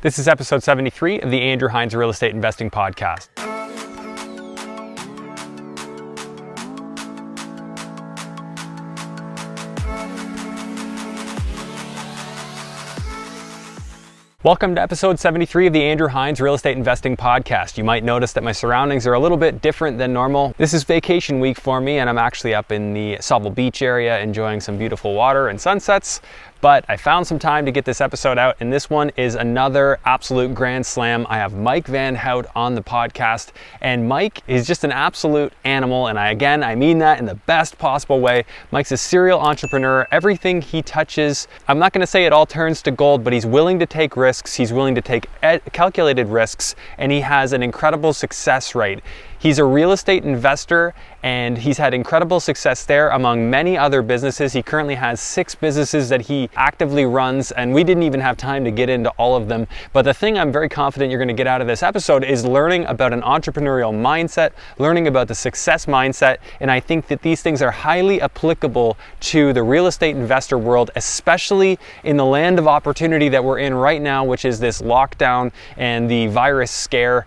This is episode 73 of the Andrew Hines Real Estate Investing Podcast. Welcome to episode 73 of the Andrew Hines Real Estate Investing Podcast. You might notice that my surroundings are a little bit different than normal. This is vacation week for me, and I'm actually up in the Sauble Beach area enjoying some beautiful water and sunsets. But I found some time to get this episode out, and this one is another absolute grand slam. I have Mike Van Houdt on the podcast, and Mike is just an absolute animal, and I mean that in the best possible way. Mike's a serial entrepreneur. Everything he touches, I'm not going to say it all turns to gold, but he's willing to take risks. He's willing to take calculated risks, and he has an incredible success rate. He's a real estate investor, and he's had incredible success there among many other businesses. He currently has 6 businesses that he actively runs, and we didn't even have time to get into all of them. But the thing I'm very confident you're going to get out of this episode is learning about an entrepreneurial mindset, learning about the success mindset, and I think that these things are highly applicable to the real estate investor world, especially in the land of opportunity that we're in right now, which is this lockdown and the virus scare.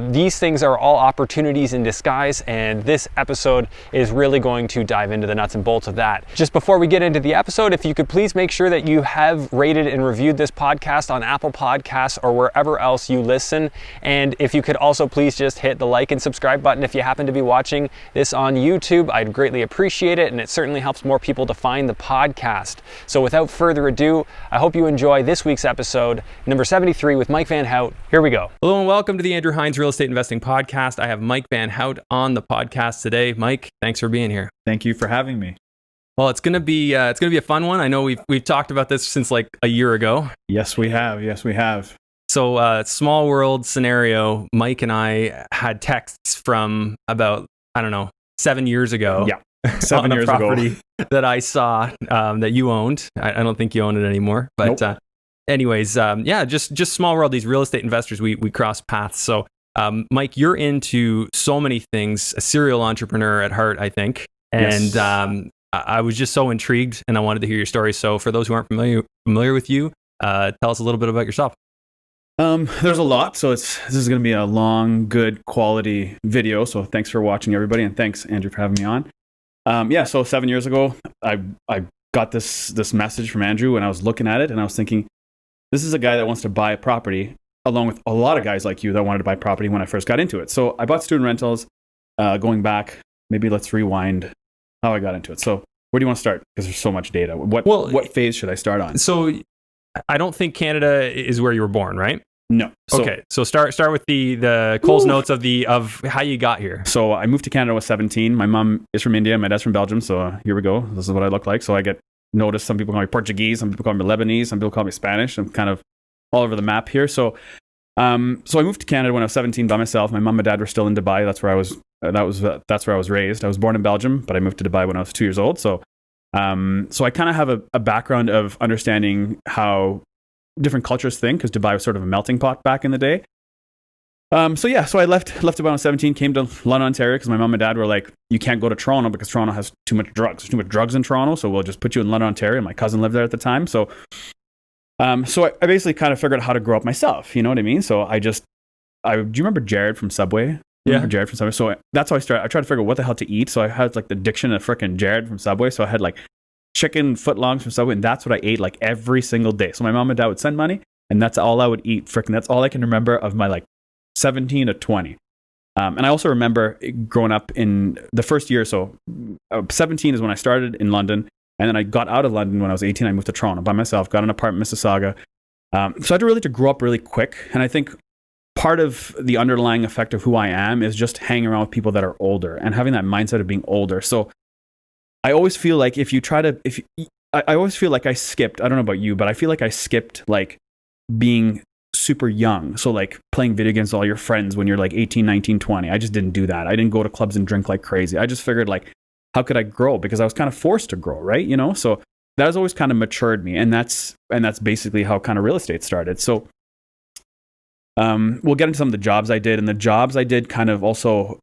These things are all opportunities in disguise, and this episode is really going to dive into the nuts and bolts of that. Just before we get into the episode, if you could please make sure that you have rated and reviewed this podcast on Apple Podcasts or wherever else you listen, and if you could also please just hit the like and subscribe button if you happen to be watching this on YouTube. I'd greatly appreciate it, and it certainly helps more people to find the podcast. So without further ado, I hope you enjoy this week's episode, number 73 with Mike Van Houdt. Here we go. Hello and welcome to the Andrew Hines Real Estate Investing Podcast. I have Mike Van Houdt on the podcast today. Mike, thanks for being here. Thank you for having me. Well, it's gonna be a fun one. I know we've talked about this since like a year ago. Yes, we have. So, small world scenario. Mike and I had texts from about 7 years ago. Yeah, 7 years ago. On a property that I saw that you owned. I don't think you own it anymore, but nope. Anyways, just small world. These real estate investors, we cross paths. So. Mike, you're into so many things, a serial entrepreneur at heart, I think. And yes. I was just so intrigued, and I wanted to hear your story. So for those who aren't familiar with you, tell us a little bit about yourself. There's a lot. So this is going to be a long, good quality video. So thanks for watching, everybody. And thanks, Andrew, for having me on. So 7 years ago, I got this message from Andrew, and I was looking at it, and I was thinking, this is a guy that wants to buy a property, along with a lot of guys like you that wanted to buy property when I first got into it. So I bought student rentals. Going back, maybe let's rewind how I got into it. So where do you want to start? Because there's so much data. What phase should I start on? So I don't think Canada is where you were born, right? No. Okay. So start with the Coles notes of how you got here. So I moved to Canada when I was 17. My mom is from India. My dad's from Belgium. So here we go. This is what I look like. So I get noticed. Some people call me Portuguese. Some people call me Lebanese. Some people call me Spanish. I'm kind of all over the map here. So I moved to Canada when I was 17 by myself. My mom and dad were still in Dubai. That's where I was. That's where I was raised. I was born in Belgium, but I moved to Dubai when I was 2 years old. So I kind of have a background of understanding how different cultures think, because Dubai was sort of a melting pot back in the day. So I left Dubai when I was 17, came to London, Ontario, because my mom and dad were like, you can't go to Toronto because Toronto has too much drugs. There's too much drugs in Toronto, so we'll just put you in London, Ontario. And my cousin lived there at the time. So I basically kind of figured out how to grow up myself. You know what I mean? So do you remember Jared from Subway? Yeah. Jared from Subway. So that's how I started. I tried to figure out what the hell to eat. So I had like the addiction of frickin' Jared from Subway. So I had like chicken footlongs from Subway, and that's what I ate like every single day. So my mom and dad would send money, and that's all I would eat. Frickin', that's all I can remember of my like 17 to 20. And I also remember growing up in the first year. So 17 is when I started in London. And then I got out of London when I was 18. I moved to Toronto by myself, got an apartment in Mississauga. So I had to grow up really quick. And I think part of the underlying effect of who I am is just hanging around with people that are older and having that mindset of being older. So I always feel like I always feel like I skipped, I don't know about you, but I feel like I skipped like being super young. So like playing video games with all your friends when you're like 18, 19, 20. I just didn't do that. I didn't go to clubs and drink like crazy. I just figured like, how could I grow? Because I was kind of forced to grow, right? You know, so that has always kind of matured me, and that's basically how kind of real estate started. So, we'll get into some of the jobs I did, and the jobs I did kind of also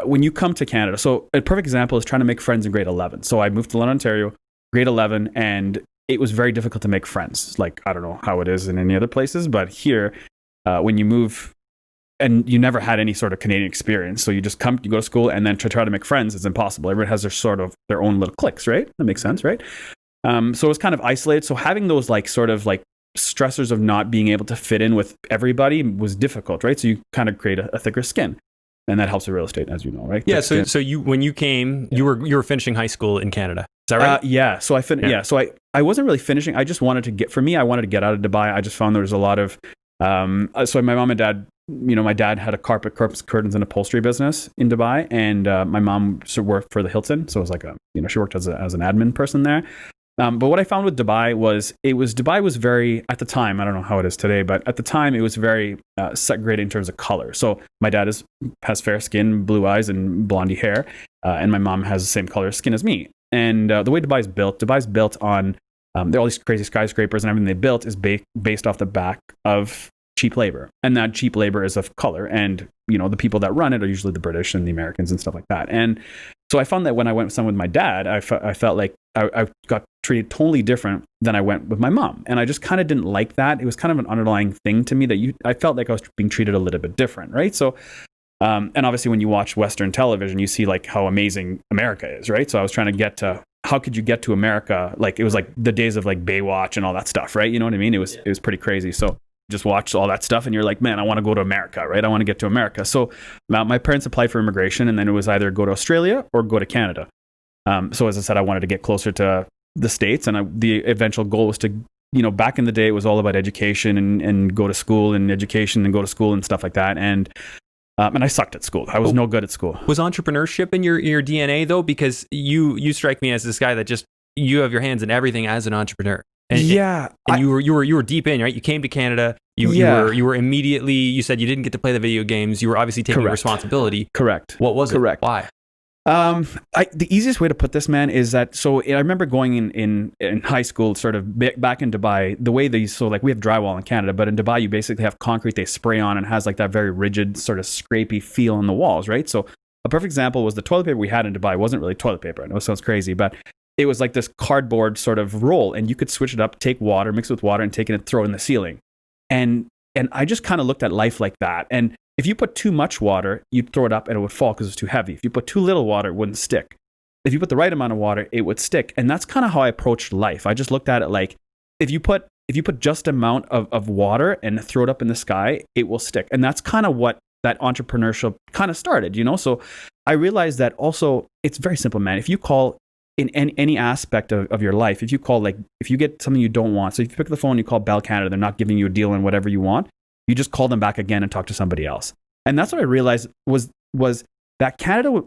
when you come to Canada. So a perfect example is trying to make friends in grade 11. So I moved to London, Ontario, grade 11, and it was very difficult to make friends. Like, I don't know how it is in any other places, but here, when you move and you never had any sort of Canadian experience, so you just come, you go to school, and then to try to make friends is impossible. Everyone has their own little cliques, right? That makes sense, right? So it was kind of isolated. So having those like sort of like stressors of not being able to fit in with everybody was difficult, right? So you kind of create a thicker skin, and that helps with real estate, as you know, right? Yeah. So you, when you came, you were finishing high school in Canada. Is that right? Yeah. So I wasn't really finishing. I just wanted I wanted to get out of Dubai. I just found there was a lot of, so my mom and dad, my dad had a carpet, curtains and upholstery business in Dubai, and my mom worked for the Hilton. So it was like she worked as an admin person there. But what I found with Dubai Dubai was very, at the time, I don't know how it is today, but at the time it was very segregated in terms of color. So my dad has fair skin, blue eyes, and blondie hair, and my mom has the same color skin as me. And the way Dubai's built on, there are all these crazy skyscrapers and everything they built is based off the back of cheap labor. And that cheap labor is of color. And, the people that run it are usually the British and the Americans and stuff like that. And so I found that when I went with my dad, I felt like I got treated totally different than I went with my mom. And I just kind of didn't like that. It was kind of an underlying thing to me that I felt like I was being treated a little bit different, right? So, and obviously when you watch Western television, you see like how amazing America is, right? So I was trying to get to, how could you get to America? Like it was like the days of like Baywatch and all that stuff, right? You know what I mean? It was pretty crazy. So just watch all that stuff and you're like, man, I want to go to America, right? I want to get to America. So my parents applied for immigration, and then it was either go to Australia or go to Canada. So as I said, I wanted to get closer to the States, and the eventual goal was to, back in the day, it was all about education and go to school and education and go to school and stuff like that. And I sucked at school. I was no good at school. Was entrepreneurship in your DNA though? Because you strike me as this guy that just, you have your hands in everything as an entrepreneur. And you were deep in, right? You came to Canada. You were immediately. You said you didn't get to play the video games. You were obviously taking responsibility. Correct. What was it? Correct. Why? The easiest way to put this, man, is that, so I remember going in high school, sort of back in Dubai, the way we have drywall in Canada, but in Dubai you basically have concrete they spray on, and has like that very rigid sort of scrapey feel on the walls, right? So a perfect example was the toilet paper we had in Dubai wasn't really toilet paper. I know it sounds crazy, but it was like this cardboard sort of roll, and you could switch it up, take water, mix it with water, and take it and throw it in the ceiling. And I just kind of looked at life like that. And if you put too much water, you'd throw it up and it would fall because it was too heavy. If you put too little water, it wouldn't stick. If you put the right amount of water, it would stick. And that's kind of how I approached life. I just looked at it like, if you put just amount of water and throw it up in the sky, it will stick. And that's kind of what that entrepreneurship kind of started, So I realized that also it's very simple, man. If you call in any aspect of your life, if you get something you don't want, so if you pick up the phone, you call Bell Canada, they're not giving you a deal on whatever you want, you just call them back again and talk to somebody else. And that's what I realized was that Canada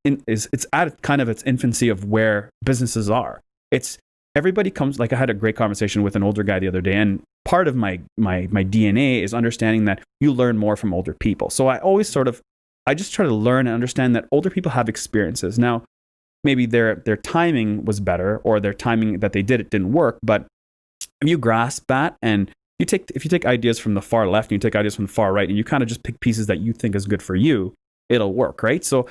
it's at kind of its infancy of where businesses are. It's everybody comes, like I had a great conversation with an older guy the other day, and part of my DNA is understanding that you learn more from older people. So I just try to learn and understand that older people have experiences. Now, maybe their timing was better, or their timing that they did it didn't work. But if you grasp that, and if you take ideas from the far left and you take ideas from the far right, and you kind of just pick pieces that you think is good for you, it'll work, right? So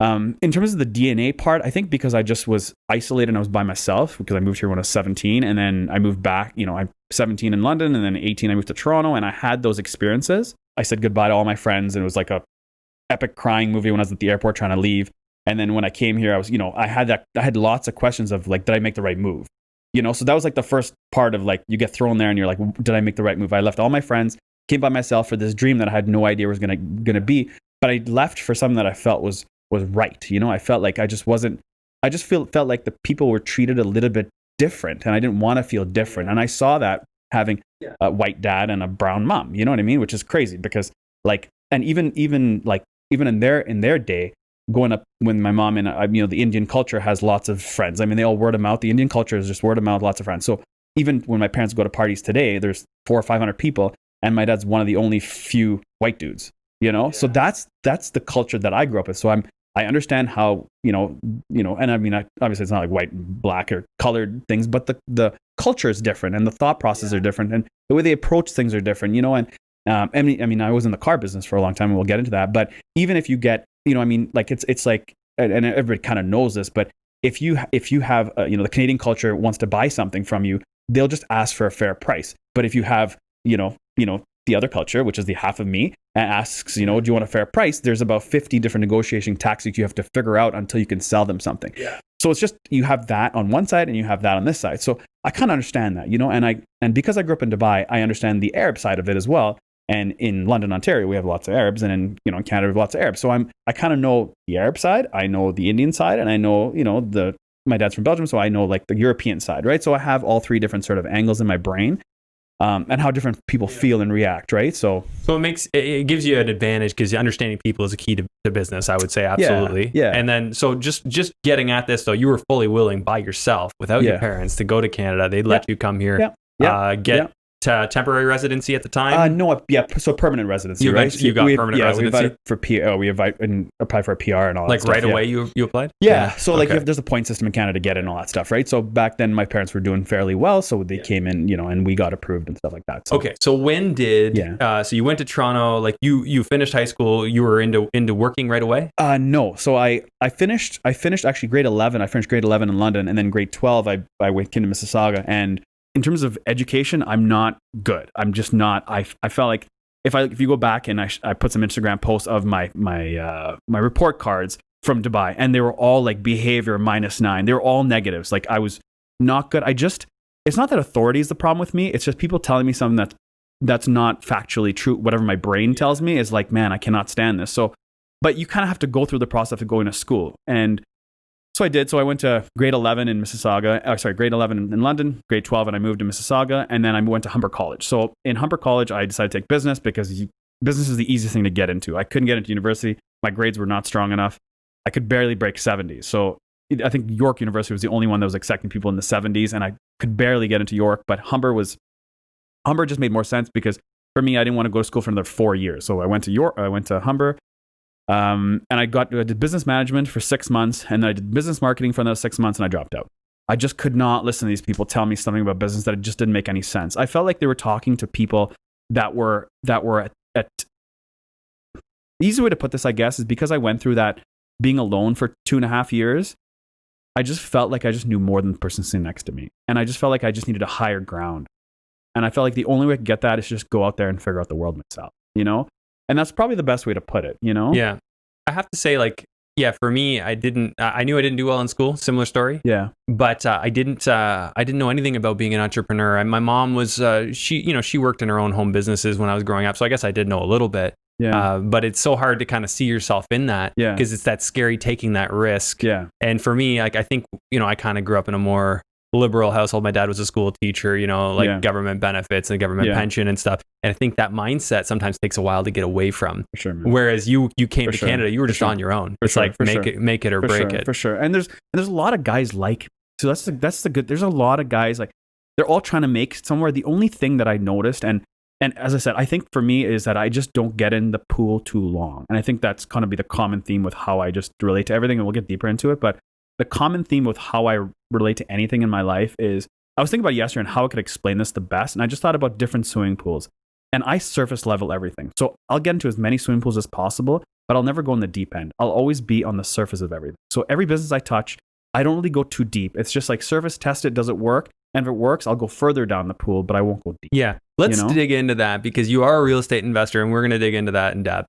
in terms of the DNA part, I think because I just was isolated and I was by myself, because I moved here when I was 17, and then I moved back, I'm 17 in London, and then 18 I moved to Toronto, and I had those experiences. I said goodbye to all my friends, and it was like a epic crying movie when I was at the airport trying to leave. And then when I came here, I was, I had lots of questions of like, did I make the right move? So that was like the first part of like, you get thrown there and you're like, did I make the right move? I left all my friends, came by myself for this dream that I had no idea was gonna be, but I left for something that I felt was right. I felt like felt like the people were treated a little bit different, and I didn't want to feel different. And I saw that having a white dad and a brown mom, you know what I mean? Which is crazy, because like, and even in their day, growing up when my mom and the Indian culture has lots of friends. I mean, they all word of mouth. The Indian culture is just word of mouth, lots of friends. So even when my parents go to parties today, there's 400 or 500 people, and my dad's one of the only few white dudes. So that's the culture that I grew up with. So I understand how and I mean, obviously it's not like white and black or colored things, but the culture is different, and the thought processes are different, and the way they approach things are different. I mean, I was in the car business for a long time, and we'll get into that. But even if you get, like it's like, and everybody kind of knows this, but if you have the Canadian culture wants to buy something from you, they'll just ask for a fair price. But if you have the other culture, which is the half of me, and asks, do you want a fair price? There's about 50 different negotiation tactics you have to figure out until you can sell them something. Yeah. So it's just, you have that on one side and you have that on this side. So I kind of understand that, and because I grew up in Dubai, I understand the Arab side of it as well. And in London, Ontario, we have lots of Arabs, and in Canada, we have lots of Arabs. So I kind of know the Arab side, I know the Indian side, and I know my dad's from Belgium, so I know like the European side, right? So I have all three different sort of angles in my brain. And how different people feel and react, right? So it gives you an advantage because understanding people is a key to business, I would say, absolutely. Yeah. And then, so just getting at this though, you were fully willing by yourself, without your parents, to go to Canada. They'd let you come here, get temporary residency at the time. So permanent residency, right? You got permanent residency. We applied for a PR and all that stuff. Like right away, you applied? Yeah. So there's a point system in Canada to get in, all that stuff, right? So back then, my parents were doing fairly well, so they came in, and we got approved and stuff like that. So. Okay. So when did so you went to Toronto? Like you finished high school, you were into working right away? No. So I finished actually grade 11. I finished grade 11 in London, and then grade 12 I went to Mississauga. And in terms of education, I'm not good. I'm just not. I felt like if you go back and I put some Instagram posts of my report cards from Dubai, and they were all like behavior -9. They were all negatives. Like I was not good. It's not that authority is the problem with me. It's just people telling me something that's not factually true. Whatever my brain tells me is like, man, I cannot stand this. So, but you kind of have to go through the process of going to school. And so I did. So I went to grade 11 in grade 11 in London, grade 12, and I moved to Mississauga, and then I went to Humber College. So in Humber College, I decided to take business because business is the easiest thing to get into. I couldn't get into university. My grades were not strong enough. I could barely break 70s. So I think York University was the only one that was accepting people in the 70s, and I could barely get into York. But Humber just made more sense because for me, I didn't want to go to school for another 4 years. So I went to Humber. And I did business management for 6 months, and then I did business marketing for another 6 months, and I dropped out. I just could not listen to these people tell me something about business that it just didn't make any sense. I felt like they were talking to people that were at the easy way to put this, I guess, is because I went through that being alone for 2.5 years. I just felt like I just knew more than the person sitting next to me, and I just felt like I just needed a higher ground. And I felt like the only way I could get that is just go out there and figure out the world myself, And that's probably the best way to put it, Yeah. I have to say, for me, I knew I didn't do well in school. Similar story. Yeah. But I didn't know anything about being an entrepreneur. And my mom was, she worked in her own home businesses when I was growing up. So I guess I did know a little bit. Yeah. But it's so hard to kind of see yourself in that. Yeah. Because it's that scary taking that risk. Yeah. And for me, I think, I kind of grew up in a more liberal household. My dad was a school teacher, government benefits and government pension and stuff. And I think that mindset sometimes takes a while to get away from. For sure, man. Whereas you came to Canada, you were just on your own. It's like make it or break it. For sure. And there's a lot of guys so that's the good. There's a lot of guys they're all trying to make somewhere. The only thing that I noticed and as I said, I think for me is that I just don't get in the pool too long. And I think that's going to be the common theme with how I just relate to everything, and we'll get deeper into it, but the common theme with how I relate to anything in my life is, I was thinking about yesterday and how I could explain this the best. And I just thought about different swimming pools, and I surface level everything. So I'll get into as many swimming pools as possible, but I'll never go in the deep end. I'll always be on the surface of everything. So every business I touch, I don't really go too deep. It's just like surface test it. Does it work? And if it works, I'll go further down the pool, but I won't go deep. Yeah. Let's dig into that, because you are a real estate investor, and we're going to dig into that in depth.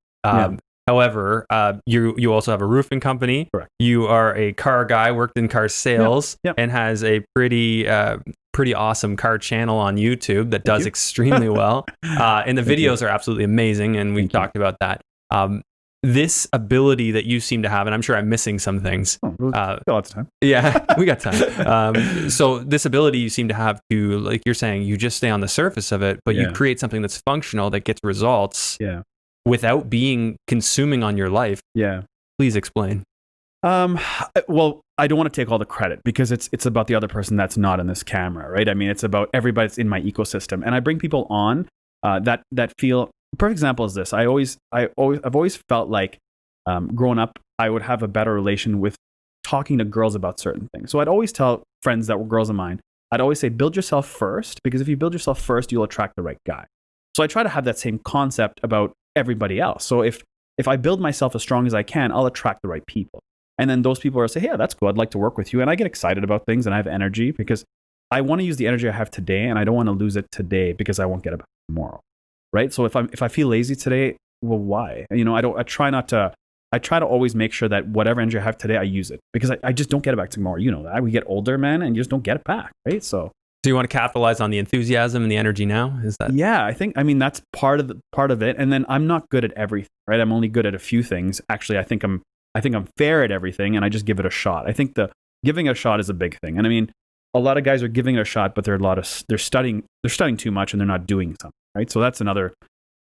However, you also have a roofing company. Correct. You are a car guy, worked in car sales, Yep. and has a pretty awesome car channel on YouTube that does extremely well. And the videos are absolutely amazing, and we've talked about that. This ability that you seem to have, and I'm sure I'm missing some things. Lots of time. Yeah, we got time. So this ability you seem to have to, like you're saying, you just stay on the surface of it, but you create something that's functional, that gets results. Yeah. Without being consuming on your life. Yeah. Please explain. Well, I don't want to take all the credit, because it's about the other person that's not in this camera, right? I mean, it's about everybody that's in my ecosystem, and I bring people on that feel. Perfect example is this. I've always felt like growing up, I would have a better relation with talking to girls about certain things. So I'd always tell friends that were girls of mine, I'd always say, build yourself first, because if you build yourself first, you'll attract the right guy. So I try to have that same concept about everybody else. So if I build myself as strong as I can, I'll attract the right people. And then those people are say, yeah, that's cool. I'd like to work with you. And I get excited about things and I have energy because I want to use the energy I have today and I don't want to lose it today because I won't get it back tomorrow. Right. So if I feel lazy today, well, why? I try to always make sure that whatever energy I have today, I use it because I just don't get it back tomorrow. You know that we get older, man, and you just don't get it back. Right. So you want to capitalize on the enthusiasm and the energy now? Is that? Yeah, that's part of it. And then I'm not good at everything, right? I'm only good at a few things. Actually, I think I'm fair at everything, and I just give it a shot. I think the giving a shot is a big thing. And I mean, a lot of guys are giving it a shot, but they're studying too much, and they're not doing something, right? So that's another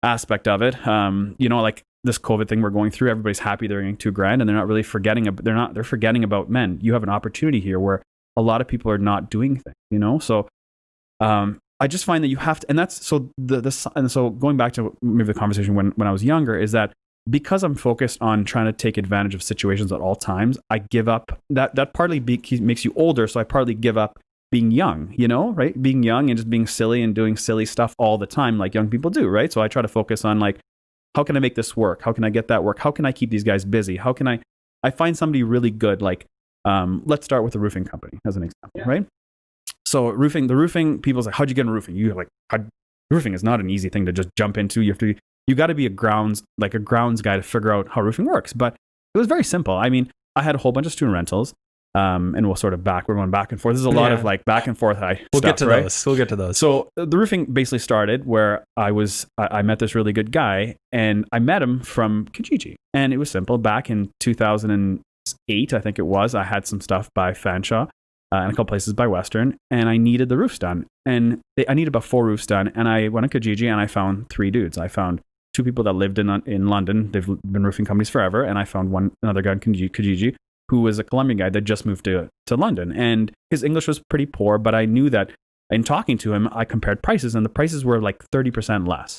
aspect of it. Like this COVID thing we're going through, everybody's happy they're getting $2,000, and they're not really they're forgetting about, man, you have an opportunity here where a lot of people are not doing things, So I just find that you have to, and that's so so going back to maybe the conversation when I was younger, is that because I'm focused on trying to take advantage of situations at all times, I give up that partly makes you older. So I partly give up being young, right? Being young and just being silly and doing silly stuff all the time, like young people do, right? So I try to focus on like, how can I make this work? How can I get that work? How can I keep these guys busy? How can I find somebody really good, like, let's start with a roofing company as an example, right? So the roofing, people's like, how'd you get into roofing? Roofing is not an easy thing to just jump into. You got to be a grounds guy to figure out how roofing works. But it was very simple. I mean, I had a whole bunch of student rentals, and we're going back and forth. There's a lot of like back and forth. We'll get to those. So the roofing basically started where I met this really good guy, and I met him from Kijiji, and it was simple. Back in 2008, I think it was, I had some stuff by Fanshawe and a couple places by Western, and I needed the roofs done. And I needed about 4 roofs done, and I went to Kijiji and I found 3 dudes. I found 2 people that lived in London. They've been roofing companies forever, and I found another guy in Kijiji who was a Colombian guy that just moved to London, and his English was pretty poor, but I knew that in talking to him, I compared prices, and the prices were like 30% less.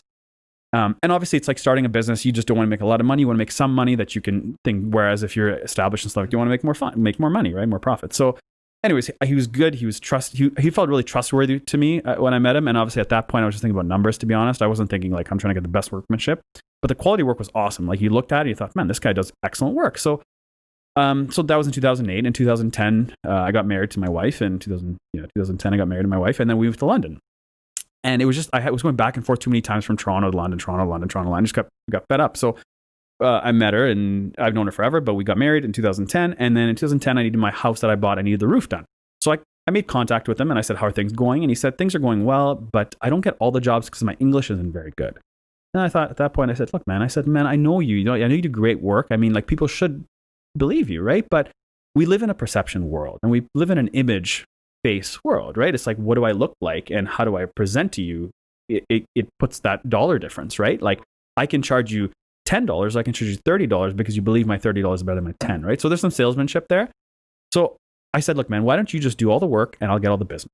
And obviously, it's like starting a business. You just don't want to make a lot of money. You want to make some money that you can think. Whereas if you're established and stuff, you want to make more money, right? More profit. So, anyways, he was good. He felt really trustworthy to me when I met him. And obviously, at that point, I was just thinking about numbers. To be honest, I wasn't thinking like I'm trying to get the best workmanship. But the quality work was awesome. Like you looked at it, you thought, man, this guy does excellent work. So that was in 2008. In 2010, I got married to my wife. In 2010, I got married to my wife, and then we moved to London. And it was just, I was going back and forth too many times from Toronto to London, Toronto to London, Toronto to London. Just got fed up. So I met her, and I've known her forever, but we got married in 2010. And then in 2010, I needed my house that I bought. I needed the roof done. So I made contact with him, and I said, how are things going? And he said, things are going well, but I don't get all the jobs because my English isn't very good. And I thought at that point, I said, look, man, I know you. I know you do great work. I mean, like people should believe you, right? But we live in a perception world, and we live in an image-based world, right? It's like, what do I look like, and how do I present to you? It puts that dollar difference, right? Like I can charge you $10, I can charge you $30 because you believe my $30 is better than my 10, right? So there's some salesmanship there. So I said, look, man, why don't you just do all the work and I'll get all the business?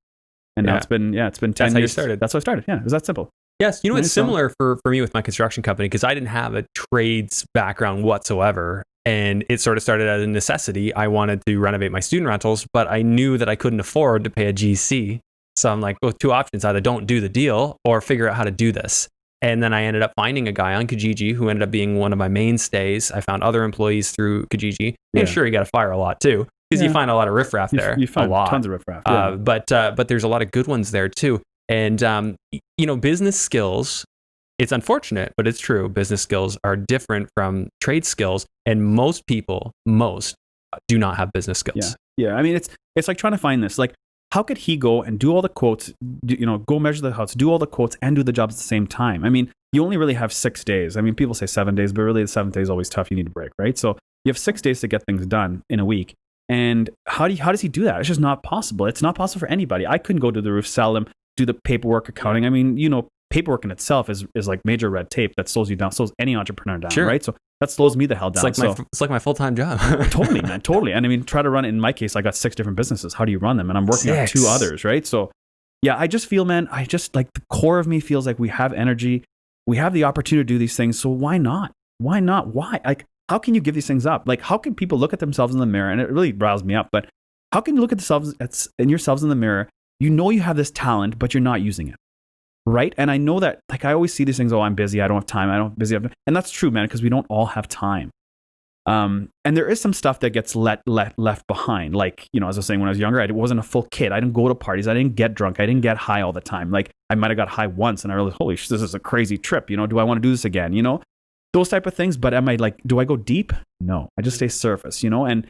And now it's been 10 years. That's how you started. That's how I started. Yeah, it was that simple. Yes, it's similar for me with my construction company because I didn't have a trades background whatsoever. And it sort of started as a necessity. I wanted to renovate my student rentals, but I knew that I couldn't afford to pay a GC. So I'm like, well, 2 options: either don't do the deal or figure out how to do this. And then I ended up finding a guy on Kijiji who ended up being one of my mainstays. I found other employees through Kijiji. And sure, you got to fire a lot too because you find a lot of riffraff there. You find a lot. Tons of riffraff. But there's a lot of good ones there too. And business skills. It's unfortunate, but it's true. Business skills are different from trade skills, and most people do not have business skills. Yeah. I mean, it's like trying to find this. Like, how could he go and do all the quotes? Go measure the house, do all the quotes, and do the jobs at the same time? I mean, you only really have 6 days. I mean, people say 7 days, but really the 7th day is always tough. You need a break, right? So you have 6 days to get things done in a week. And how does he do that? It's just not possible. It's not possible for anybody. I couldn't go to the roof, sell them, do the paperwork, accounting. I mean, paperwork in itself is like major red tape that slows you down, slows any entrepreneur down, right? So that slows me the hell down. It's like my full-time job. Totally, man, totally. And I mean, try to run it. In my case, I got 6 different businesses. How do you run them? And I'm working on 2 others, right? So yeah, I just feel, man, like the core of me feels like we have energy. We have the opportunity to do these things. So why not? Why not? Why? Like, how can you give these things up? Like, how can people look at themselves in the mirror? And it really riles me up, but how can you look at yourselves in the mirror? You know you have this talent, but you're not using it. Right. And I know that, like, I always see these things. Oh, I'm busy. I don't have time. And that's true, man, because we don't all have time. And there is some stuff that gets left behind. Like, you know, as I was saying, when I was younger, I wasn't a full kid. I didn't go to parties. I didn't get drunk. I didn't get high all the time. Like, I might have got high once and I realized, holy shit, this is a crazy trip. You know, do I want to do this again? You know, those type of things. But am I like, do I go deep? No, I just stay surface, you know, and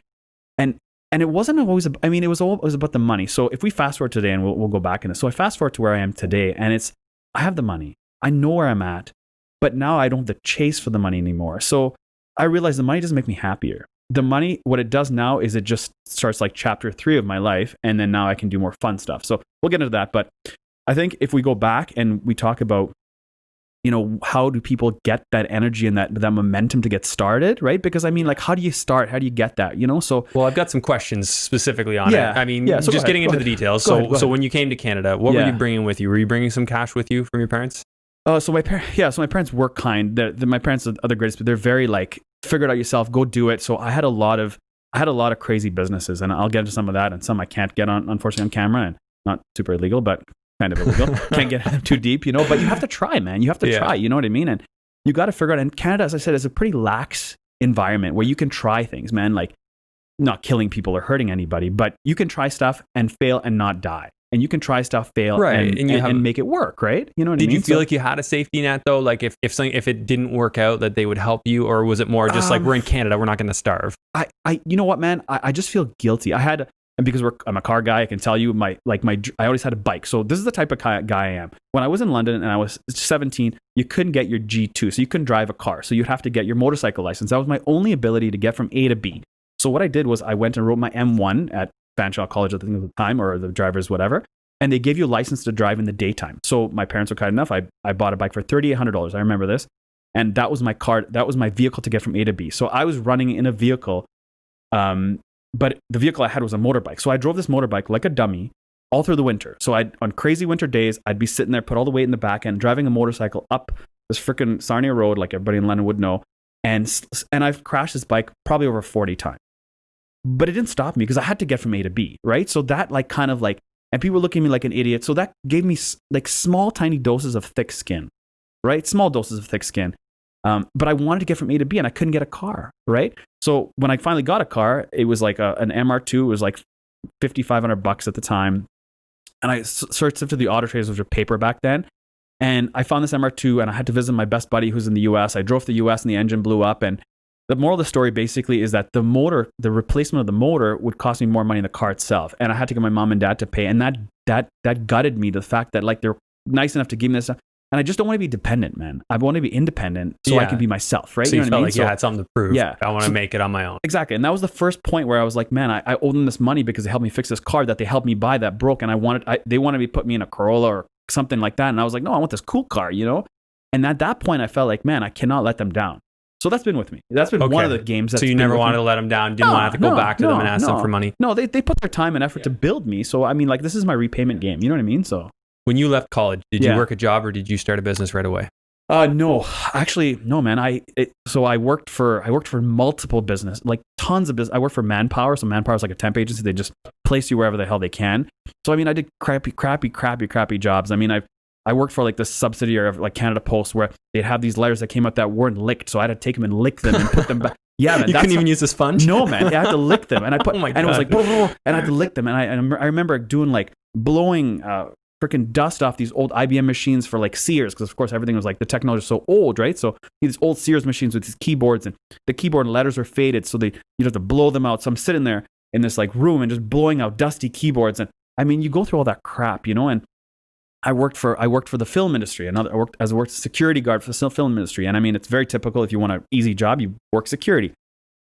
it wasn't always, I mean, it was about the money. So if we fast forward today and we'll go back in this. So I fast forward to where I am today and I have the money. I know where I'm at, but now I don't have to chase for the money anymore. So I realize the money doesn't make me happier. The money, what it does now is it just starts like chapter 3 of my life. And then now I can do more fun stuff. So we'll get into that. But I think if we go back and we talk about, you know, how do people get that energy and that momentum to get started, right? Because I mean, like, how do you start? How do you get that, you know? So, well, I've got some questions specifically on it. I mean, so just getting into the details. So when you came to Canada, what were you bringing with you? Were you bringing some cash with you from your parents? So my parents were kind. My parents are the greatest, but they're very like, figure it out yourself, go do it. So I had a lot of crazy businesses, and I'll get into some of that, and some I can't get on, unfortunately, on camera, and not super illegal, but kind of illegal. Can't get too deep, you know, but you have to try, man. You have to try, you know what I mean? And you got to figure out, and Canada, as I said, is a pretty lax environment where you can try things, man, like not killing people or hurting anybody, but you can try stuff and fail and not die. And you can try stuff, fail, and make it work, right? You know what I mean? Did you feel like you had a safety net though? Like if it didn't work out, that they would help you, or was it more just like, we're in Canada, we're not going to starve? You know what, man? I just feel guilty. And because I'm a car guy, I can tell you I always had a bike. So this is the type of guy I am. When I was in London and I was 17, you couldn't get your G2, so you couldn't drive a car. So you'd have to get your motorcycle license. That was my only ability to get from A to B. So what I did was I went and wrote my M1 at Fanshawe College at the time, or the drivers, whatever. And they gave you a license to drive in the daytime. So my parents were kind enough. I bought a bike for $3,800. I remember this. And that was my car. That was my vehicle to get from A to B. So I was running in a vehicle, but the vehicle I had was a motorbike. So I drove this motorbike like a dummy all through the winter. So on crazy winter days, I'd be sitting there, put all the weight in the back end, driving a motorcycle up this freaking Sarnia Road, like everybody in London would know. And I've crashed this bike probably over 40 times. But it didn't stop me because I had to get from A to B, right? So that like kind of like, and people look at me like an idiot. So that gave me like small, tiny doses of thick skin, right? Small doses of thick skin. But I wanted to get from A to B and I couldn't get a car, right? So when I finally got a car, it was like an MR2. It was like $5,500 at the time. And I searched into the auto trades, which were paper back then. And I found this MR2 and I had to visit my best buddy who's in the US. I drove to the US and the engine blew up. And the moral of the story basically is that the replacement of the motor would cost me more money than the car itself. And I had to get my mom and dad to pay. And that gutted me, the fact that like they're nice enough to give me this stuff. And I just don't want to be dependent, man. I want to be independent so I can be myself, right? So you felt like, I had something to prove. Yeah. I want to make it on my own. Exactly. And that was the first point where I was like, man, I owe them this money because they helped me fix this car that they helped me buy that broke. And they wanted me to put me in a Corolla or something like that. And I was like, no, I want this cool car, you know? And at that point, I felt like, man, I cannot let them down. So that's been with me. That's been one of the games. So you never wanted to let them down, didn't want to have to go back to them and ask them for money? No, they put their time and effort to build me. So, I mean, like, this is my repayment game. You know what I mean? So when you left college, did you work a job or did you start a business right away? No, actually, no, man. So I worked for multiple business, like tons of business. I worked for Manpower. So Manpower is like a temp agency. They just place you wherever the hell they can. So, I mean, I did crappy jobs. I mean, I worked for like this subsidiary of like Canada Post where they'd have these letters that came out that weren't licked. So I had to take them and lick them and put them back. Yeah, man. You couldn't even use a sponge? No, man. I had to lick them. And I put, and it was like, and I had to lick them. And I remember doing like blowing freaking dust off these old IBM machines for like Sears, because of course everything was like the technology was so old, right? So these old Sears machines with these keyboards, and the keyboard letters were faded, so you'd have to blow them out. So I'm sitting there in this like room and just blowing out dusty keyboards, and I mean, you go through all that crap, you know. And I worked for the film industry. I worked as a security guard for the film industry, and I mean, it's very typical. If you want an easy job, you work security.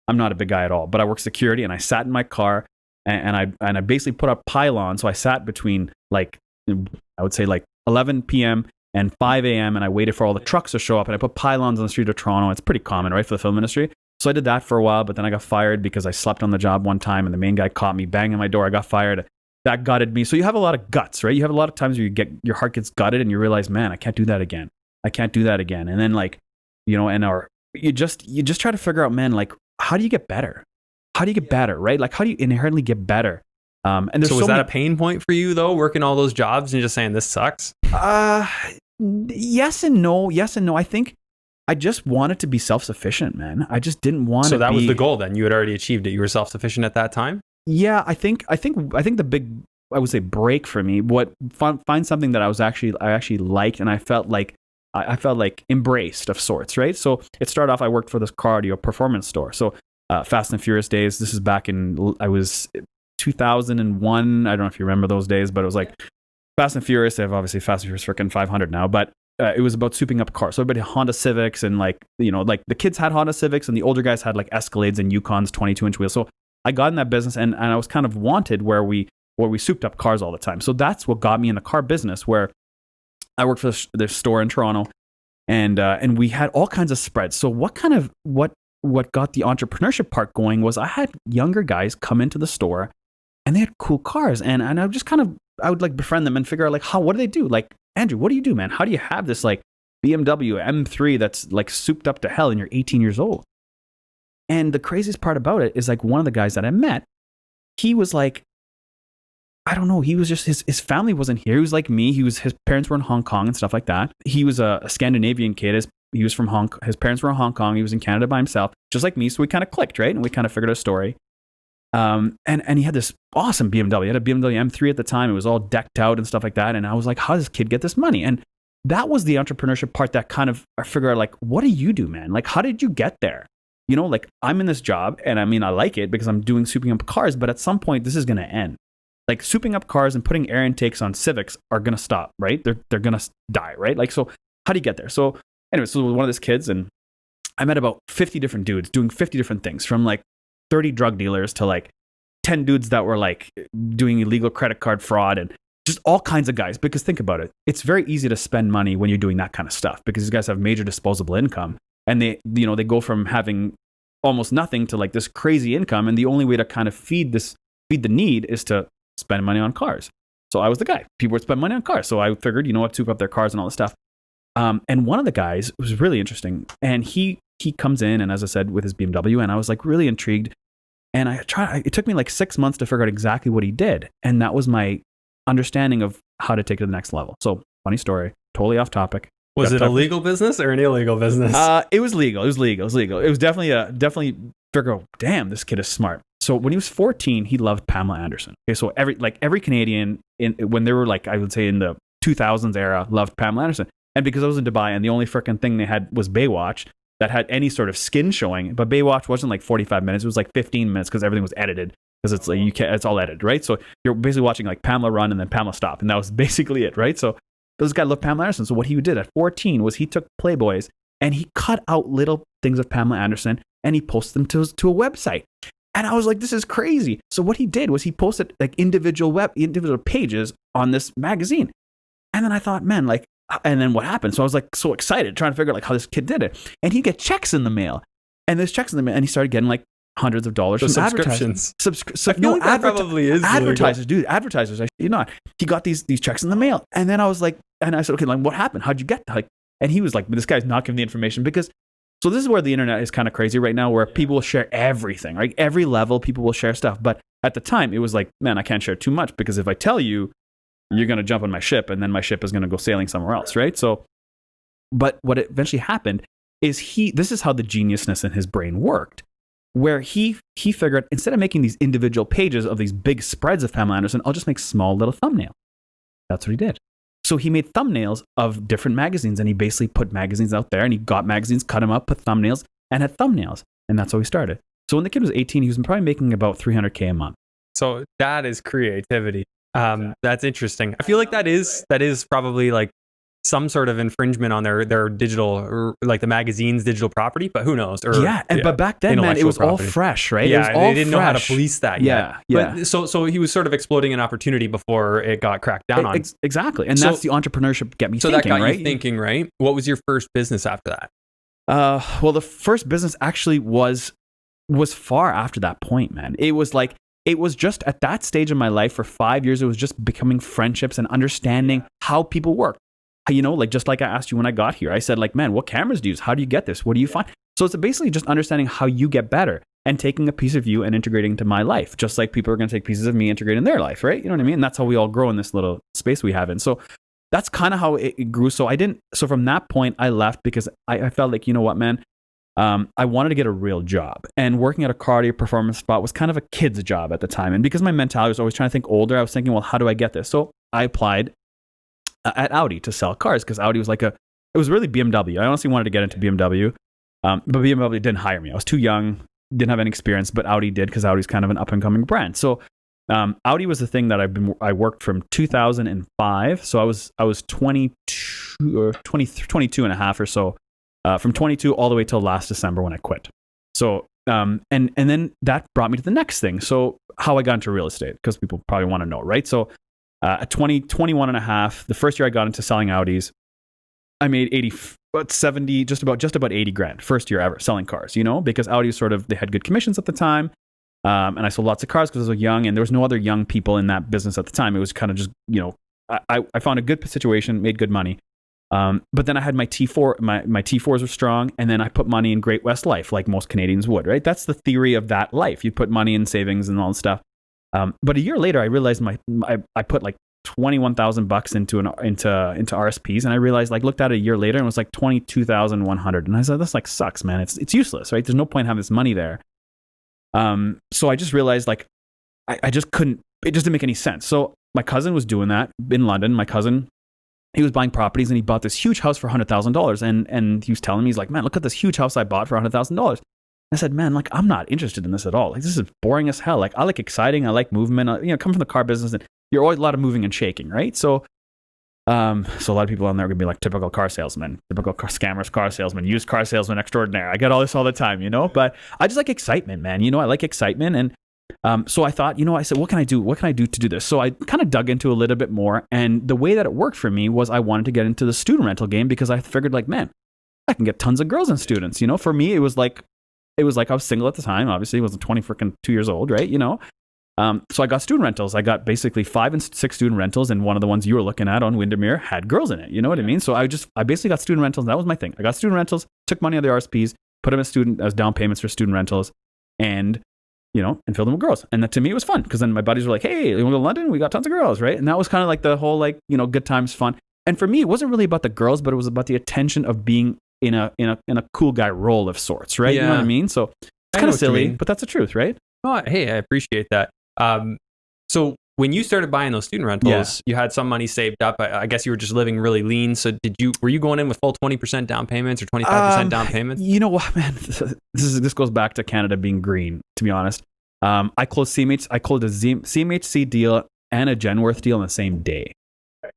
I'm not a big guy at all, but I worked security, and I sat in my car, and I basically put up pylons. So I sat between like, I would say like 11 p.m. and 5 a.m. and I waited for all the trucks to show up, and I put pylons on the street of Toronto. It's pretty common, right, for the film industry. So I did that for a while, but then I got fired because I slept on the job one time, and the main guy caught me banging my door. I got fired. That gutted me. So you have a lot of guts, right? You have a lot of times where your heart gets gutted and you realize, man, I can't do that again. And then like, you know, you just try to figure out, man, like, how do you get better? Right? Like, how do you inherently get better? And there's so was that a pain point for you though, working all those jobs and just saying this sucks? Yes and no. I think I just wanted to be self-sufficient, man. I just didn't want to So that was the goal then. You had already achieved it. You were self-sufficient at that time? Yeah, I think the big, I would say, break for me, find something that I actually liked, and I felt like embraced of sorts, right? So it started off, I worked for this cardio performance store. So Fast and Furious days, this is back in, I was 2001. I don't know if you remember those days, but it was like Fast and Furious. They have obviously Fast and Furious freaking 500 now, but it was about souping up cars. So everybody had Honda Civics, and like the kids had Honda Civics, and the older guys had like Escalades and Yukons 22-inch wheels. So I got in that business, and I was kind of wanted where we souped up cars all the time. So that's what got me in the car business, where I worked for this store in Toronto, and we had all kinds of spreads. So what got the entrepreneurship part going was I had younger guys come into the store, and they had cool cars, and I just I would like befriend them and figure out like what do they do? Like, Andrew, what do you do, man? How do you have this like BMW M3 that's like souped up to hell and you're 18 years old? And the craziest part about it is like one of the guys that I met, he was like, I don't know, he was just, his family wasn't here. He was like me. His parents were in Hong Kong and stuff like that. He was a Scandinavian kid. He was from his parents were in Hong Kong. He was in Canada by himself, just like me. So we kind of clicked, right? And we kind of figured out a story. And he had this awesome BMW. He had a BMW M3 at the time. It was all decked out and stuff like that. And I was like, how does this kid get this money? And that was the entrepreneurship part that kind of, I figured out like, what do you do, man? Like, how did you get there? You know, like I'm in this job, and I mean, I like it because I'm doing souping up cars, but at some point this is going to end. Like souping up cars and putting air intakes on Civics are going to stop, right? They're going to die, right? Like, so how do you get there? So anyway, so one of these kids, and I met about 50 different dudes doing 50 different things, from like 30 drug dealers to like 10 dudes that were like doing illegal credit card fraud, and just all kinds of guys. Because think about it. It's very easy to spend money when you're doing that kind of stuff, because these guys have major disposable income, and they go from having almost nothing to like this crazy income. And the only way to kind of feed the need is to spend money on cars. So I was the guy. People would spend money on cars. So I figured, soup up their cars and all this stuff. And one of the guys was really interesting. And he comes in, and as I said, with his BMW, and I was like really intrigued. And it took me like 6 months to figure out exactly what he did. And that was my understanding of how to take it to the next level. So funny story, totally off topic. Was it a legal business or an illegal business? It was legal. It was definitely figure out, damn, this kid is smart. So when he was 14, he loved Pamela Anderson. Okay, so every Canadian when they were like, I would say in the 2000s era, loved Pamela Anderson. And because I was in Dubai, and the only freaking thing they had was Baywatch that had any sort of skin showing, but Baywatch wasn't like 45 minutes; it was like 15 minutes because everything was edited. Because it's like it's all edited, right? So you're basically watching like Pamela run and then Pamela stop, and that was basically it, right? So this guy loved Pamela Anderson. So what he did at 14 was he took Playboys and he cut out little things of Pamela Anderson and he posted them to a website. And I was like, this is crazy. So what he did was he posted like individual pages on this magazine. And then I thought, man, like, and then what happened? So I was like so excited trying to figure out like how this kid did it. And he'd get checks in the mail. And there's checks in the mail, and he started getting like hundreds of dollars from subscriptions. Probably is advertisers, dude. Advertisers, he got these checks in the mail, and then I was like, and I said, okay, like what happened? How'd you get that? Like, and he was like, this guy's not giving the information because. So this is where the internet is kind of crazy right now, where people will share everything, right? Every level, people will share stuff. But at the time, it was like, man, I can't share too much because if I tell you, you're going to jump on my ship, and then my ship is going to go sailing somewhere else, right? So, but what eventually happened is this is how the geniusness in his brain worked. Where he figured, instead of making these individual pages of these big spreads of Pamela Anderson, I'll just make small little thumbnails. That's what he did. So he made thumbnails of different magazines, and he basically put magazines out there, and he got magazines, cut them up, put thumbnails, and had thumbnails. And that's how he started. So when the kid was 18, he was probably making about $300K a month. So that is creativity. That's interesting. I feel like that is probably like some sort of infringement on their digital, or like the magazine's digital property, but who knows? But back then, man, it was all fresh, right? Yeah, they didn't know how to police that yet. Yeah. But so he was sort of exploiting an opportunity before it got cracked down on. Exactly, and that's the entrepreneurship get me thinking, right? So that got you thinking, right? What was your first business after that? Well, the first business actually was far after that point, man. It was just at that stage in my life for 5 years. It was just becoming friendships and understanding how people work. Like just like I asked you when I got here, I said like, man, what cameras do you use? How do you get this? What do you find? So it's basically just understanding how you get better and taking a piece of you and integrating into my life, just like people are going to take pieces of me, integrate in their life, right? You know what I mean? And that's how we all grow in this little space we have in. So that's kind of how it grew. So from that point, I left because I felt like, you know what, man, I wanted to get a real job, and working at a cardio performance spot was kind of a kid's job at the time. And because my mentality was always trying to think older, I was thinking, well, how do I get this? So I applied at Audi to sell cars, because Audi was it was really BMW. I honestly wanted to get into BMW, but BMW didn't hire me. I was too young, didn't have any experience, but Audi did, because Audi's kind of an up and coming brand. So Audi was the thing that I worked from 2005. So I was 22 or 22 and a half or so, from 22 all the way till last December when I quit. So and then that brought me to the next thing. So how I got into real estate, because people probably want to know, right? So at 21 and a half, the first year I got into selling Audis, I made 70, just about 80 grand first year ever selling cars, because Audi they had good commissions at the time. And I sold lots of cars because I was young, and there was no other young people in that business at the time. It was kind of just, I found a good situation, made good money. But then I had my T4, my T4s were strong. And then I put money in Great West Life, like most Canadians would, right? That's the theory of that life. You put money in savings and all that stuff. But a year later, I realized I put like $21,000 into RSPs, and I realized, looked at it a year later, and it was like 22,100. And I said, this sucks, man. It's useless, right? There's no point having this money there. So I just realized I just couldn't. It just didn't make any sense. So my cousin was doing that in London. My cousin, he was buying properties, and he bought this huge house for $100,000. And he was telling me, he's like, man, look at this huge house I bought for $100,000. I said, man, I'm not interested in this at all. This is boring as hell. I like exciting. I like movement. Come from the car business, and you're always a lot of moving and shaking, right? So a lot of people on there are gonna be like typical car salesman, typical scammers, car salesman, used car salesman extraordinaire. I get all this all the time, but I just like excitement, man. I like excitement. And so I thought, I said, what can I do? What can I do to do this? So I kind of dug into a little bit more. And the way that it worked for me was I wanted to get into the student rental game, because I figured man, I can get tons of girls and students. For me, it was like I was single at the time. Obviously, I wasn't 2 years old, right? So I got student rentals. I got basically 5 and 6 student rentals, and one of the ones you were looking at on Windermere had girls in it. You know what I mean? So I basically got student rentals. And that was my thing. I got student rentals, took money out of the RSPs, put them as down payments for student rentals, and and filled them with girls. And that, to me, it was fun, because then my buddies were like, "Hey, you want to go to London? We got tons of girls, right?" And that was kind of like the whole good times fun. And for me, it wasn't really about the girls, but it was about the attention of being in a cool guy role of sorts, right? Yeah. You know what I mean? So it's kind of silly, but that's the truth, right? Oh, hey, I appreciate that. So when you started buying those student rentals, you had some money saved up. I guess you were just living really lean. So were you going in with full 20% down payments or 25% down payments? You know what, man? This goes back to Canada being green, to be honest. I closed a CMHC deal and a Genworth deal in the same day.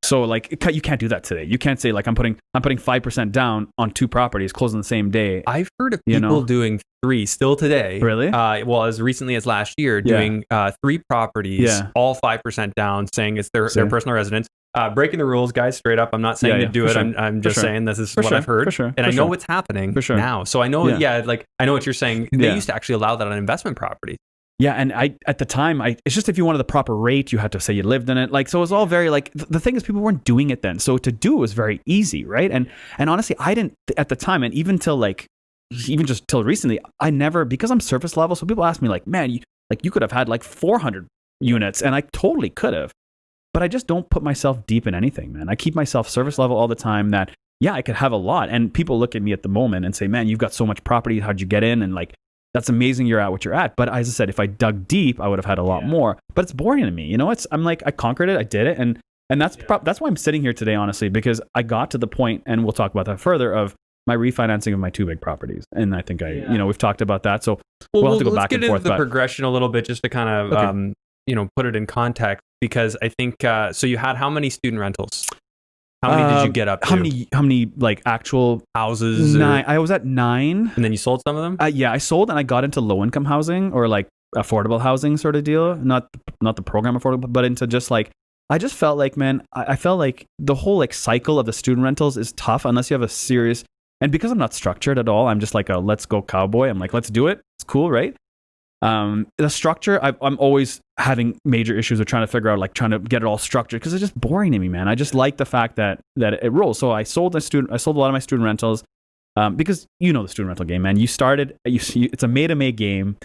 So you can't do that today. You can't say I'm putting 5% down on 2 properties, closing the same day. I've heard of people doing 3 still today. Really? Well, as recently as last year, doing 3 properties, all 5% down, saying it's their personal residence. Breaking the rules, guys, straight up. I'm not saying to do it. Sure. I'm just saying this is what I've heard. And I know what's happening now. So I know, I know what you're saying. They used to actually allow that on investment properties. Yeah, and at the time, it's just if you wanted the proper rate, you had to say you lived in it. So it was all very the thing is, people weren't doing it then. So to do it was very easy, right? And honestly, I didn't at the time, and even till even just till recently, I never, because I'm surface level. So people ask me man, you could have had 400 units, and I totally could have, but I just don't put myself deep in anything, man. I keep myself surface level all the time. That I could have a lot, and people look at me at the moment and say, man, you've got so much property. How'd you get in? And that's amazing you're at what you're at. But as I said, if I dug deep, I would have had a lot more. But it's boring to me. I conquered it. I did it. And that's why I'm sitting here today, honestly, because I got to the point, and we'll talk about that further, of my refinancing of my 2 big properties. And I think we've talked about that. So we'll have to go back and forth. Let's get into the progression a little bit, just to kind of, put it in context, because I think, so you had how many student rentals? How many did you get up to? How many actual houses? 9. I was at 9. And then you sold some of them? Yeah, I sold, and I got into low income housing, or affordable housing sort of deal. Not the program affordable, but into just I just felt man, I felt the whole cycle of the student rentals is tough unless you have a serious, and because I'm not structured at all, I'm just a let's go cowboy. I'm let's do it. It's cool, right? The structure, I'm always having major issues with trying to figure out, trying to get it all structured, because it's just boring to me, man. I just like the fact that it rolls. So I sold a lot of my student rentals, because the student rental game, man. It's a May to May game.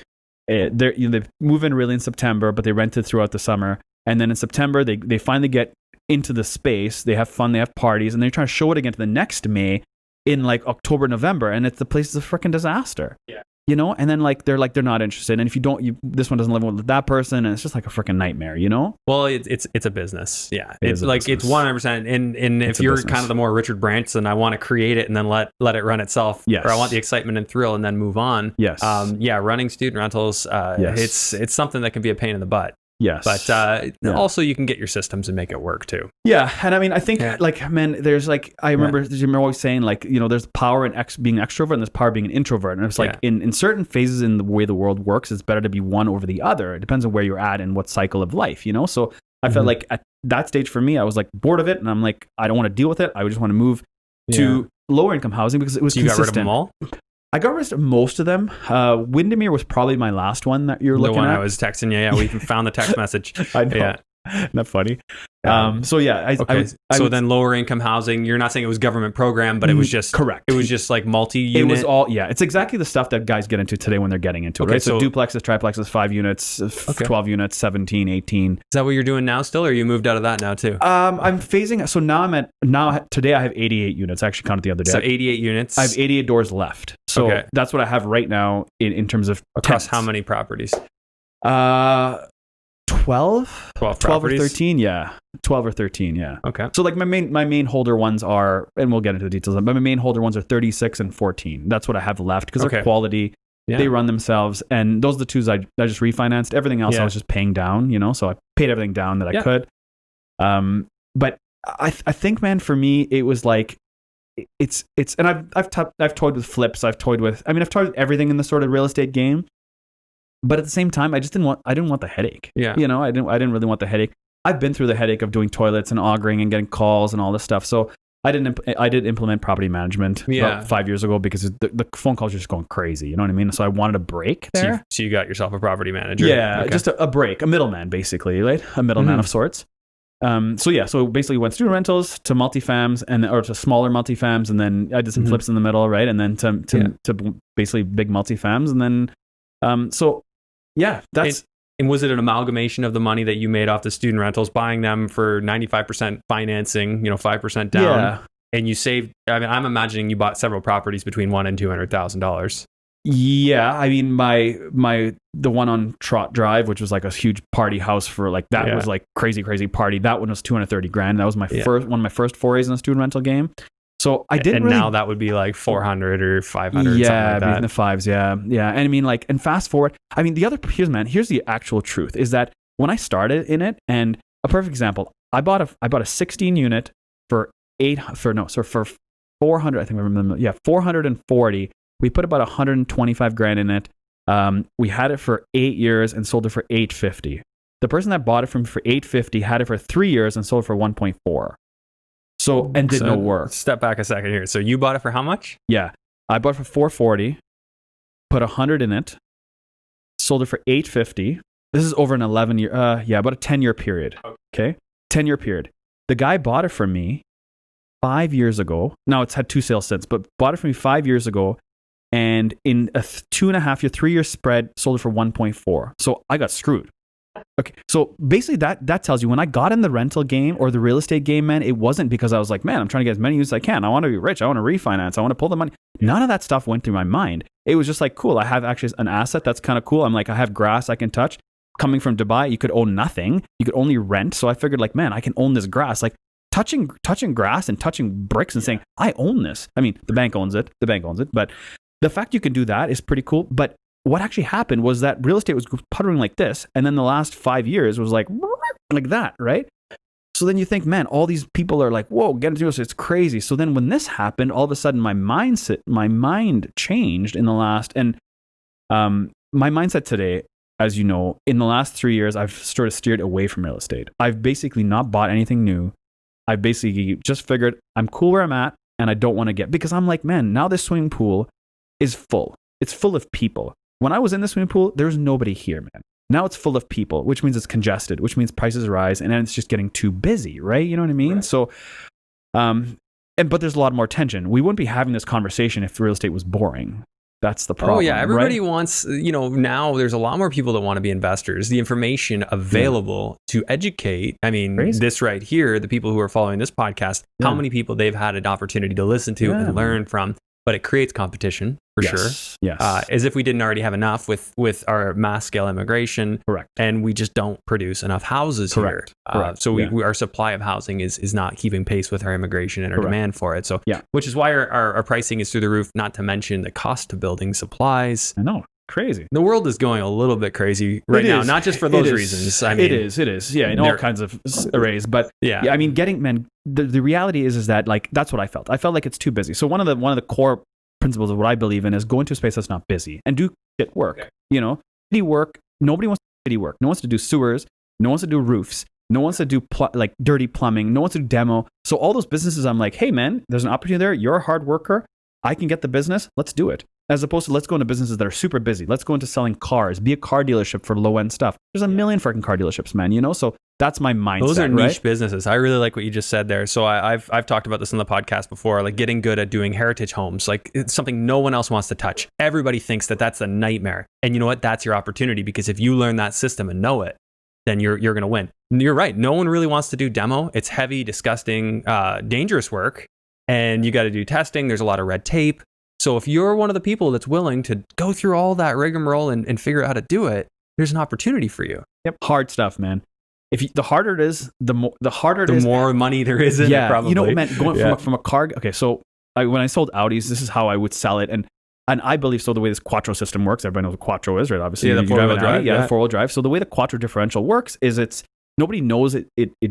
They move in really in September, but they rented throughout the summer, and then in September they finally get into the space. They have fun, they have parties, and they're trying to show it again to the next May in like October, November, and the place is a freaking disaster. Yeah. You know, and then like they're not interested, and if you don't, this one doesn't live with that person, and it's just like a freaking nightmare, you know. Well, it's a business, yeah. It's a like business. It's 100%. And if you're kind of the more Richard Branson, I want to create it and then let it run itself, yes, or I want the excitement and thrill and then move on. Yes, yeah, running student rentals, yes, it's something that can be a pain in the butt. Yes, but also you can get your systems and make it work too. Yeah, and I mean, I think like, man, there's like, I remember you're always saying like, you know, there's power in being extrovert and there's power being an introvert, and it's like in certain phases in the way the world works, it's better to be one over the other. It depends on where you're at and what cycle of life, you know. So I felt like at that stage for me, I was like bored of it, and I'm like, I don't want to deal with it. I just want to move to lower income housing because it was consistent. You got rid of them all? I got rid of most of them. Windermere was probably my last one that you're looking at. The one I was texting you. Yeah, we found the text message. I know. Yeah. Isn't that funny? So yeah. So then lower income housing, you're not saying it was government program, but it was just... Correct. It was just like multi-unit? It was all, it's exactly the stuff that guys get into today when they're getting into it. Okay, right? So duplexes, triplexes, 5 units, 12 units, 17, 18. Is that what you're doing now still, or you moved out of that now too? I'm phasing, so today I have 88 units. I actually counted the other day. So 88 units? I have 88 doors left. So that's what I have right now in terms of... Across how many properties? 12 or 13, 12 or 13, yeah. Okay. So like my main holder ones are, and we'll get into the details, but my main holder ones are 36 and 14. That's what I have left because they're quality. Yeah. They run themselves, and those are the twos I just refinanced. Everything else I was just paying down, you know. So I paid everything down that I could. But I think, man, for me it was like it's and I've toyed with flips. I've toyed with everything in the sort of real estate game. But at the same time, I didn't want the headache. Yeah. You know, I didn't really want the headache. I've been through the headache of doing toilets and augering and getting calls and all this stuff. So I did implement property management about 5 years ago because the phone calls are just going crazy. You know what I mean? So I wanted a break there. So you got yourself a property manager. Yeah, just a break, a middleman basically, right? A middleman of sorts. So basically went student rentals to multifams or to smaller multifams, and then I did some flips in the middle, right? And then to basically big multifams, and then that's. And was it an amalgamation of the money that you made off the student rentals, buying them for 95% financing, 5% down? Yeah. And you saved, I mean, I'm imagining you bought several properties between $100,000 and $200,000. Yeah. I mean, the one on Trot Drive, which was like a huge party house for like, that was like crazy party. That one was $230,000. That was my one of my first forays in the student rental game. So I didn't. And now that would be like 400 or 500. Yeah, something like that. In the fives. Yeah. And I mean, like, and fast forward. I mean, here's the actual truth is that when I started in it, and a perfect example, I bought a 16 unit for 400. I think I remember. Yeah, 440. We put about $125,000 in it. We had it for 8 years and sold it for $850. The person that bought it from for $850 had it for 3 years and sold it for $1.4. So, and did no work. Step back a second here. So you bought it for how much? Yeah. I bought it for $440, put 100 in it, sold it for $850. This is over an 11-year, about a 10-year period. Okay. 10-year period. The guy bought it from me 5 years ago. Now it's had 2 sales since, but bought it from me 5 years ago. And in a 2.5 year, 3 year spread, sold it for 1.4. So I got screwed. Okay, so basically that tells you when I got in the rental game or the real estate game, man, it wasn't because I was like, man, I'm trying to get as many uses as I can. I want to be rich. I want to refinance. I want to pull the money. None of that stuff went through my mind. It was just like, cool, I have actually an asset that's kind of cool. I'm like, I have grass I can touch. Coming from Dubai, you could own nothing. You could only rent. So I figured like, man, I can own this grass. Like touching grass and touching bricks and saying, I own this. I mean, the bank owns it. But the fact you can do that is pretty cool. But what actually happened was that real estate was puttering like this, and then the last 5 years was like that, right? So then you think, man, all these people are like, whoa, get into this, it's crazy. So then when this happened, all of a sudden my mind changed in the last, and my mindset today, as you know, in the last 3 years, I've sort of steered away from real estate. I've basically not bought anything new. I basically just figured I'm cool where I'm at, and I don't want to because I'm like, man, now this swimming pool is full. It's full of people. When I was in the swimming pool, there was nobody here, man. Now it's full of people, which means it's congested, which means prices rise, and then it's just getting too busy, right? You know what I mean? Right. So, but there's a lot more tension. We wouldn't be having this conversation if real estate was boring. That's the problem. Oh yeah, everybody right? wants, now there's a lot more people that want to be investors. The information available to educate. I mean, Crazy. this right here, the people who are following this podcast, how many people they've had an opportunity to listen to and learn from. But it creates competition for sure. Yes. As if we didn't already have enough with our mass scale immigration. Correct. And we just don't produce enough houses here. Correct. So our supply of housing is not keeping pace with our immigration and our demand for it. So which is why our pricing is through the roof, not to mention the cost of building supplies. I know. Crazy. The world is going a little bit crazy right now, not just for those reasons. I mean, it is. Yeah, in all kinds of arrays. But I mean, the reality is that like, that's what I felt. I felt like it's too busy. So one of the core principles of what I believe in is go into a space that's not busy and do shit work. Okay. City work. Nobody wants to do city work. No one wants to do sewers. No one wants to do roofs. No one wants to do like dirty plumbing. No one wants to do demo. So all those businesses, I'm like, hey man, there's an opportunity there. You're a hard worker. I can get the business. Let's do it. As opposed to let's go into businesses that are super busy. Let's go into selling cars. Be a car dealership for low end stuff. There's a million freaking car dealerships, man. So that's my mindset. Those are niche businesses. I really like what you just said there. So I've talked about this on the podcast before, like getting good at doing heritage homes. Like it's something no one else wants to touch. Everybody thinks that that's a nightmare. And you know what? That's your opportunity, because if you learn that system and know it, then you're going to win. You're right. No one really wants to do demo. It's heavy, disgusting, dangerous work. And you got to do testing. There's a lot of red tape. So if you're one of the people that's willing to go through all that rigmarole and figure out how to do it, there's an opportunity for you. Yep. Hard stuff, man. The harder it is, the more money there is in it, probably. Man, going from a car. Okay, so when I sold Audis, this is how I would sell it. And I believe so the way this Quattro system works, everybody knows what Quattro is, right? Obviously, the four-wheel drive. The four-wheel drive. So the way the Quattro differential works is nobody knows it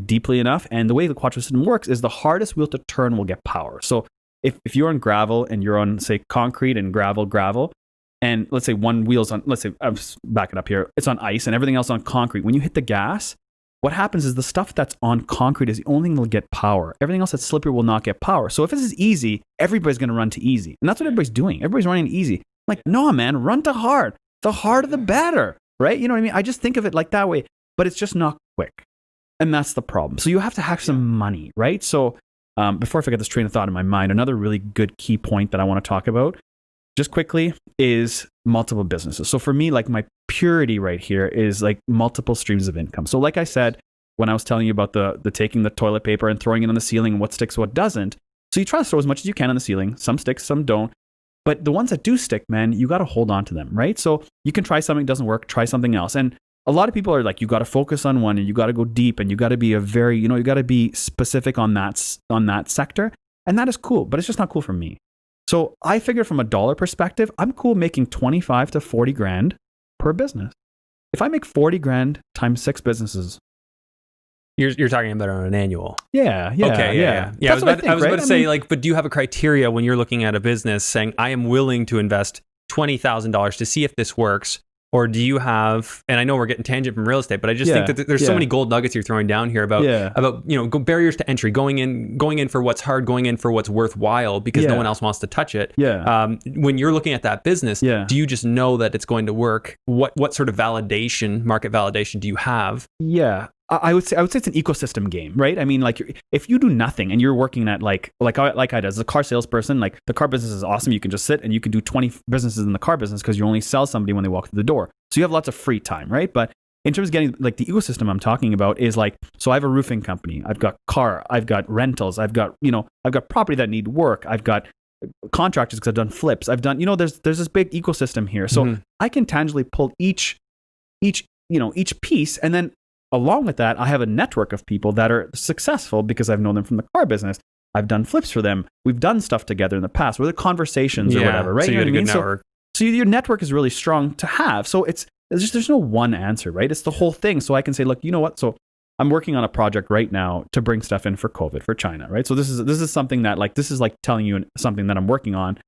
deeply enough. And the way the Quattro system works is the hardest wheel to turn will get power. So if you're on gravel and you're on, say, concrete and gravel, and let's say one wheel's on, let's say, I'm just backing up here, it's on ice and everything else on concrete. When you hit the gas, what happens is the stuff that's on concrete is the only thing that will get power. Everything else that's slippery will not get power. So if this is easy, everybody's going to run to easy. And that's what everybody's doing. Everybody's running easy. I'm like, no, man, run to hard. The harder, the better, right? You know what I mean? I just think of it like that way, but it's just not quick. And that's the problem. So you have to have some money, right? So before I forget this train of thought in my mind, another really good key point that I want to talk about just quickly is multiple businesses. So for me, like my purity right here is like multiple streams of income. So like I said, when I was telling you about the taking the toilet paper and throwing it on the ceiling and what sticks, what doesn't. So you try to throw as much as you can on the ceiling. Some stick, some don't. But the ones that do stick, man, you got to hold on to them, right? So you can try something, doesn't work, try something else. And a lot of people are like, you got to focus on one and you got to go deep and you got to be you got to be specific on that sector. And that is cool, but it's just not cool for me. So I figured from a dollar perspective, I'm cool making 25 to 40 grand per business. If I make 40 grand times 6 businesses. You're talking about on an annual. Yeah. Okay. I was about to say, like, but do you have a criteria when you're looking at a business saying, I am willing to invest $20,000 to see if this works? Or do you have, and I know we're getting tangent from real estate, but I just think that there's so many gold nuggets you're throwing down here about barriers to entry, going in for what's hard, going in for what's worthwhile because no one else wants to touch it. When you're looking at that business, do you just know that it's going to work? What sort of market validation do you have? Yeah. I would say it's an ecosystem game, right? I mean, like if you do nothing and you're working at like I did as a car salesperson, like the car business is awesome. You can just sit and you can do 20 businesses in the car business because you only sell somebody when they walk through the door. So you have lots of free time, right? But in terms of getting like the ecosystem I'm talking about is like, so I have a roofing company. I've got car, I've got rentals. I've got property that need work. I've got contractors because I've done flips. I've done, there's this big ecosystem here. So I can tangibly pull each piece, and then along with that, I have a network of people that are successful because I've known them from the car business. I've done flips for them. We've done stuff together in the past, whether conversations or whatever, right? So you had a good network. So your network is really strong to have. So there's no one answer, right? It's the whole thing. So I can say, look, you know what? So I'm working on a project right now to bring stuff in for COVID for China, right? So this is something that this is like telling you something that I'm working on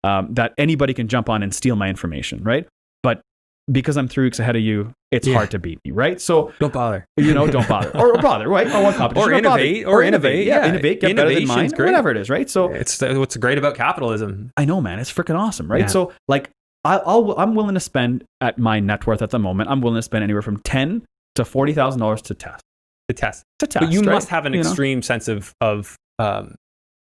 that anybody can jump on and steal my information, right? But because I'm 3 weeks ahead of you, it's hard to beat me, right? So don't bother. Don't bother. Or bother, right? Or one competition. Or innovate. Yeah, innovate, get better than mine, great. Whatever it is, right? So it's what's great about capitalism. I know, man. It's freaking awesome, right? Yeah. So like I'm willing to spend at my net worth at the moment, I'm willing to spend anywhere from $10,000 to $40,000 to test. But you must have an extreme sense of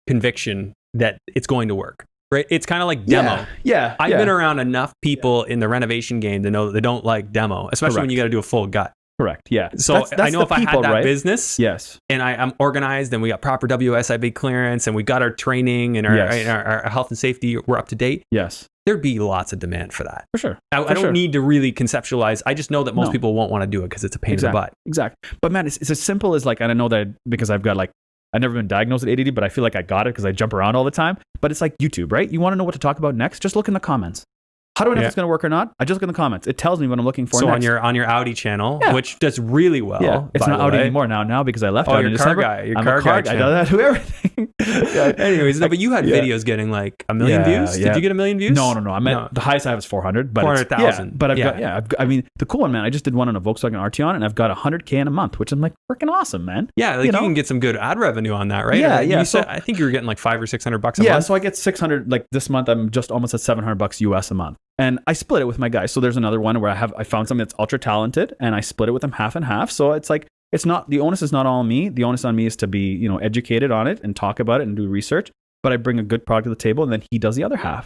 conviction that it's going to work. right? It's kind of like demo. Yeah. I've been around enough people in the renovation game to know that they don't like demo, especially when you got to do a full gut. Correct. Yeah. So that's I know if I had that business, yes, and I'm organized, and we got proper WSIB clearance, and we got our training and our health and safety, we're up to date. Yes, there'd be lots of demand for that. For sure. I don't need to really conceptualize. I just know that most people won't want to do it because it's a pain in the butt. Exactly. But man, it's as simple as like, and I know that because I've got like, I've never been diagnosed with ADD, but I feel like I got it because I jump around all the time. But it's like YouTube, right? You want to know what to talk about next? Just look in the comments. How do I know if it's going to work or not? I just look in the comments. It tells me what I'm looking for. So next. on your Audi channel, which does really well. Yeah, it's not Audi anymore now because I left. Oh, you're a car guy. You're a car guy. I do everything. Anyways, but you had videos getting like 1 million views. Did you get 1 million views? No. The highest I have is 400, but 400,000. But I mean, the cool one, man. I just did one on a Volkswagen Arteon, and I've got 100K in a month, which I'm like freaking awesome, man. Yeah, like you can get some good ad revenue on that, right? Yeah. So I think you were getting like $500 or $600 a month. Yeah, so I get 600. Like this month, I'm just almost at $700 US a month. And I split it with my guys. So there's another one where I found something that's ultra talented, and I split it with them half and half. So it's like, it's not, the onus is not all on me. The onus on me is to be, educated on it and talk about it and do research. But I bring a good product to the table, and then he does the other half.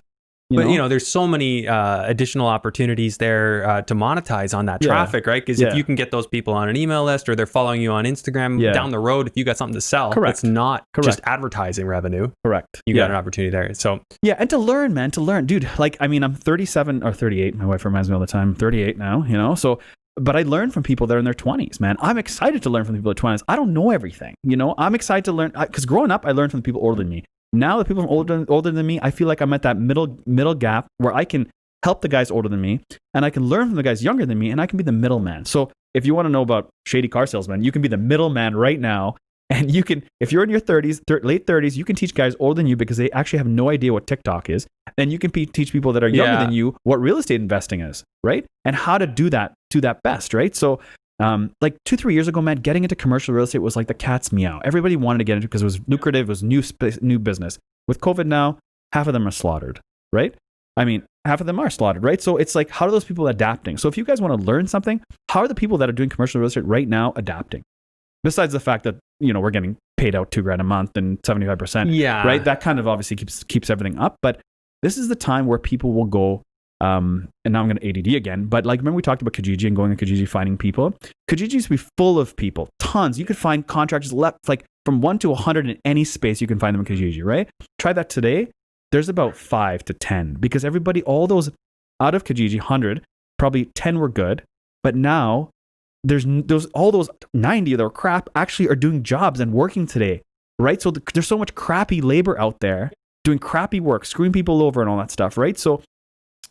There's so many additional opportunities there to monetize on that traffic, right? Because if you can get those people on an email list, or they're following you on Instagram down the road, if you got something to sell, it's not just advertising revenue. Correct. You got an opportunity there. So and to learn, man, dude. Like, I mean, I'm 37 or 38. My wife reminds me all the time. I'm 38 now, so. But I learn from people that are in their 20s, man. I'm excited to learn from the people in their 20s. I don't know everything, I'm excited to learn, because growing up, I learned from the people older than me. Now the people older than me, I feel like I'm at that middle gap where I can help the guys older than me, and I can learn from the guys younger than me, and I can be the middleman. So if you want to know about shady car salesmen, you can be the middleman right now, and you can, if you're in your 30s, late 30s, you can teach guys older than you because they actually have no idea what TikTok is. Then you can teach people that are younger than you what real estate investing is, right? And how to do that best, right? So like 2-3 years ago, man, getting into commercial real estate was like the cat's meow. Everybody wanted to get into it because it was lucrative, it was new business. With COVID now, half of them are slaughtered, right? I mean, half of them are slaughtered, right? So it's like, how are those people adapting? So if you guys want to learn something, how are the people that are doing commercial real estate right now adapting? Besides the fact that, we're getting paid out $2,000 a month and 75%, right? That kind of obviously keeps everything up. But this is the time where people will go, and now I'm going to ADD again, but like, remember we talked about Kijiji and going on Kijiji finding people? Kijiji used to be full of people, tons. You could find contractors left, like from 1 to 100 in any space, you can find them in Kijiji, right? Try that today. There's about 5 to 10 because all those out of Kijiji, 100, probably 10 were good. But now there's all those 90 that are crap actually are doing jobs and working today, right? So there's so much crappy labor out there doing crappy work, screwing people over and all that stuff, right? So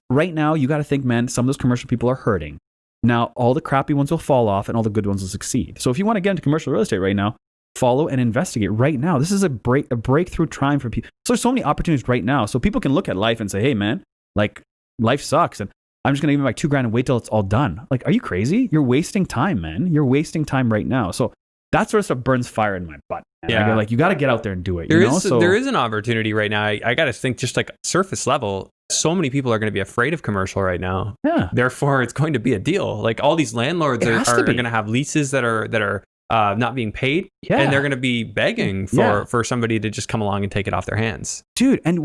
right now, you got to think, man, some of those commercial people are hurting. Now, all the crappy ones will fall off and all the good ones will succeed. So if you want to get into commercial real estate right now, follow and investigate right now. This is a breakthrough time for people. So there's so many opportunities right now. So people can look at life and say, hey, man, like life sucks. And I'm just going to give me my $2,000 and wait till it's all done. Like, are you crazy? You're wasting time, man. You're wasting time right now. So that sort of stuff burns fire in my butt. Yeah. You got to get out there and do it. There is an opportunity right now. I got to think just like surface level. So many people are going to be afraid of commercial right now. Yeah. Therefore, it's going to be a deal. Like all these landlords are going to have leases that are not being paid. Yeah. And they're going to be begging for somebody to just come along and take it off their hands. Dude, and